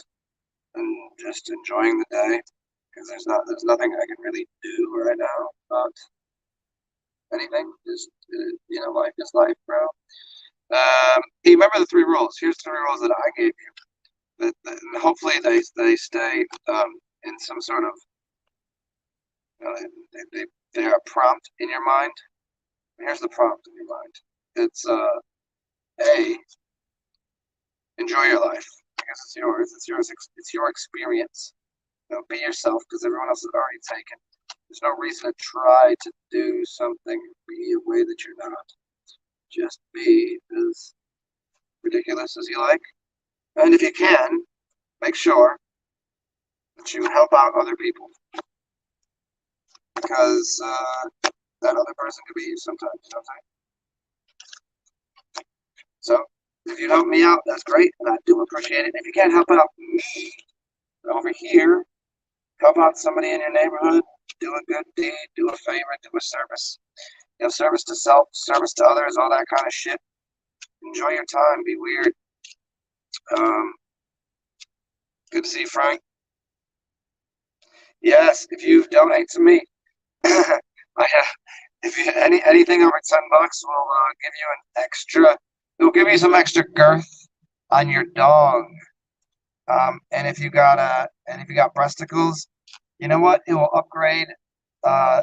and just enjoying the day because there's nothing I can really do right now about anything. Just you know, life is life, bro. You remember the three rules? Here's the three rules that I gave you. Hopefully they stay in some sort of they are prompt in your mind. Here's the prompt in your mind. It's A, enjoy your life because it's yours. It's yours. It's your experience. You know, be yourself because everyone else is already taken. There's no reason to try to do something, be a way that you're not. Just be as ridiculous as you like. And if you can, make sure that you help out other people because that other person could be you sometimes. You know what I'm saying? So if you help me out, that's great, and I do appreciate it. If you can't help out me over here, help out somebody in your neighborhood, do a good deed, do a favor, do a service. You know, service to self, service to others, all that kind of shit. Enjoy your time, be weird. Um, Good to see you, Frank. Yes, if you donate to me, I have. If you anything over $10 will give you an extra. It'll give you some extra girth on your dog. And if you got breasticles, you know what? It will upgrade. Uh,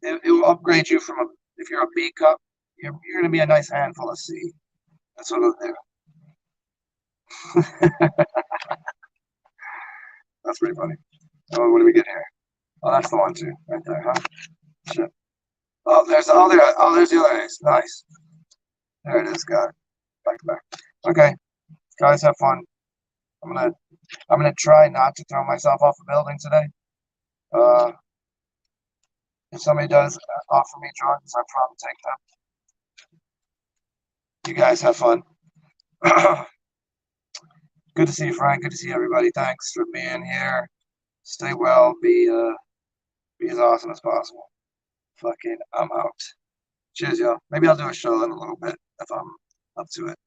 it will upgrade you from if you're a B cup, you're gonna be a nice handful of C. That's what it'll do. That's pretty funny. Oh, what do we get here? Oh, that's the one too, right there, huh? Shit. Oh, there's the other ace. Nice. There it is, got it. Back to back. Okay, guys, have fun. I'm gonna try not to throw myself off a building today. Uh, if somebody does offer me drugs, I'll probably take them. You guys have fun. Good to see you, Frank. Good to see everybody. Thanks for being here. Stay well. Be as awesome as possible. Fucking, I'm out. Cheers, y'all. Maybe I'll do a show in a little bit if I'm up to it.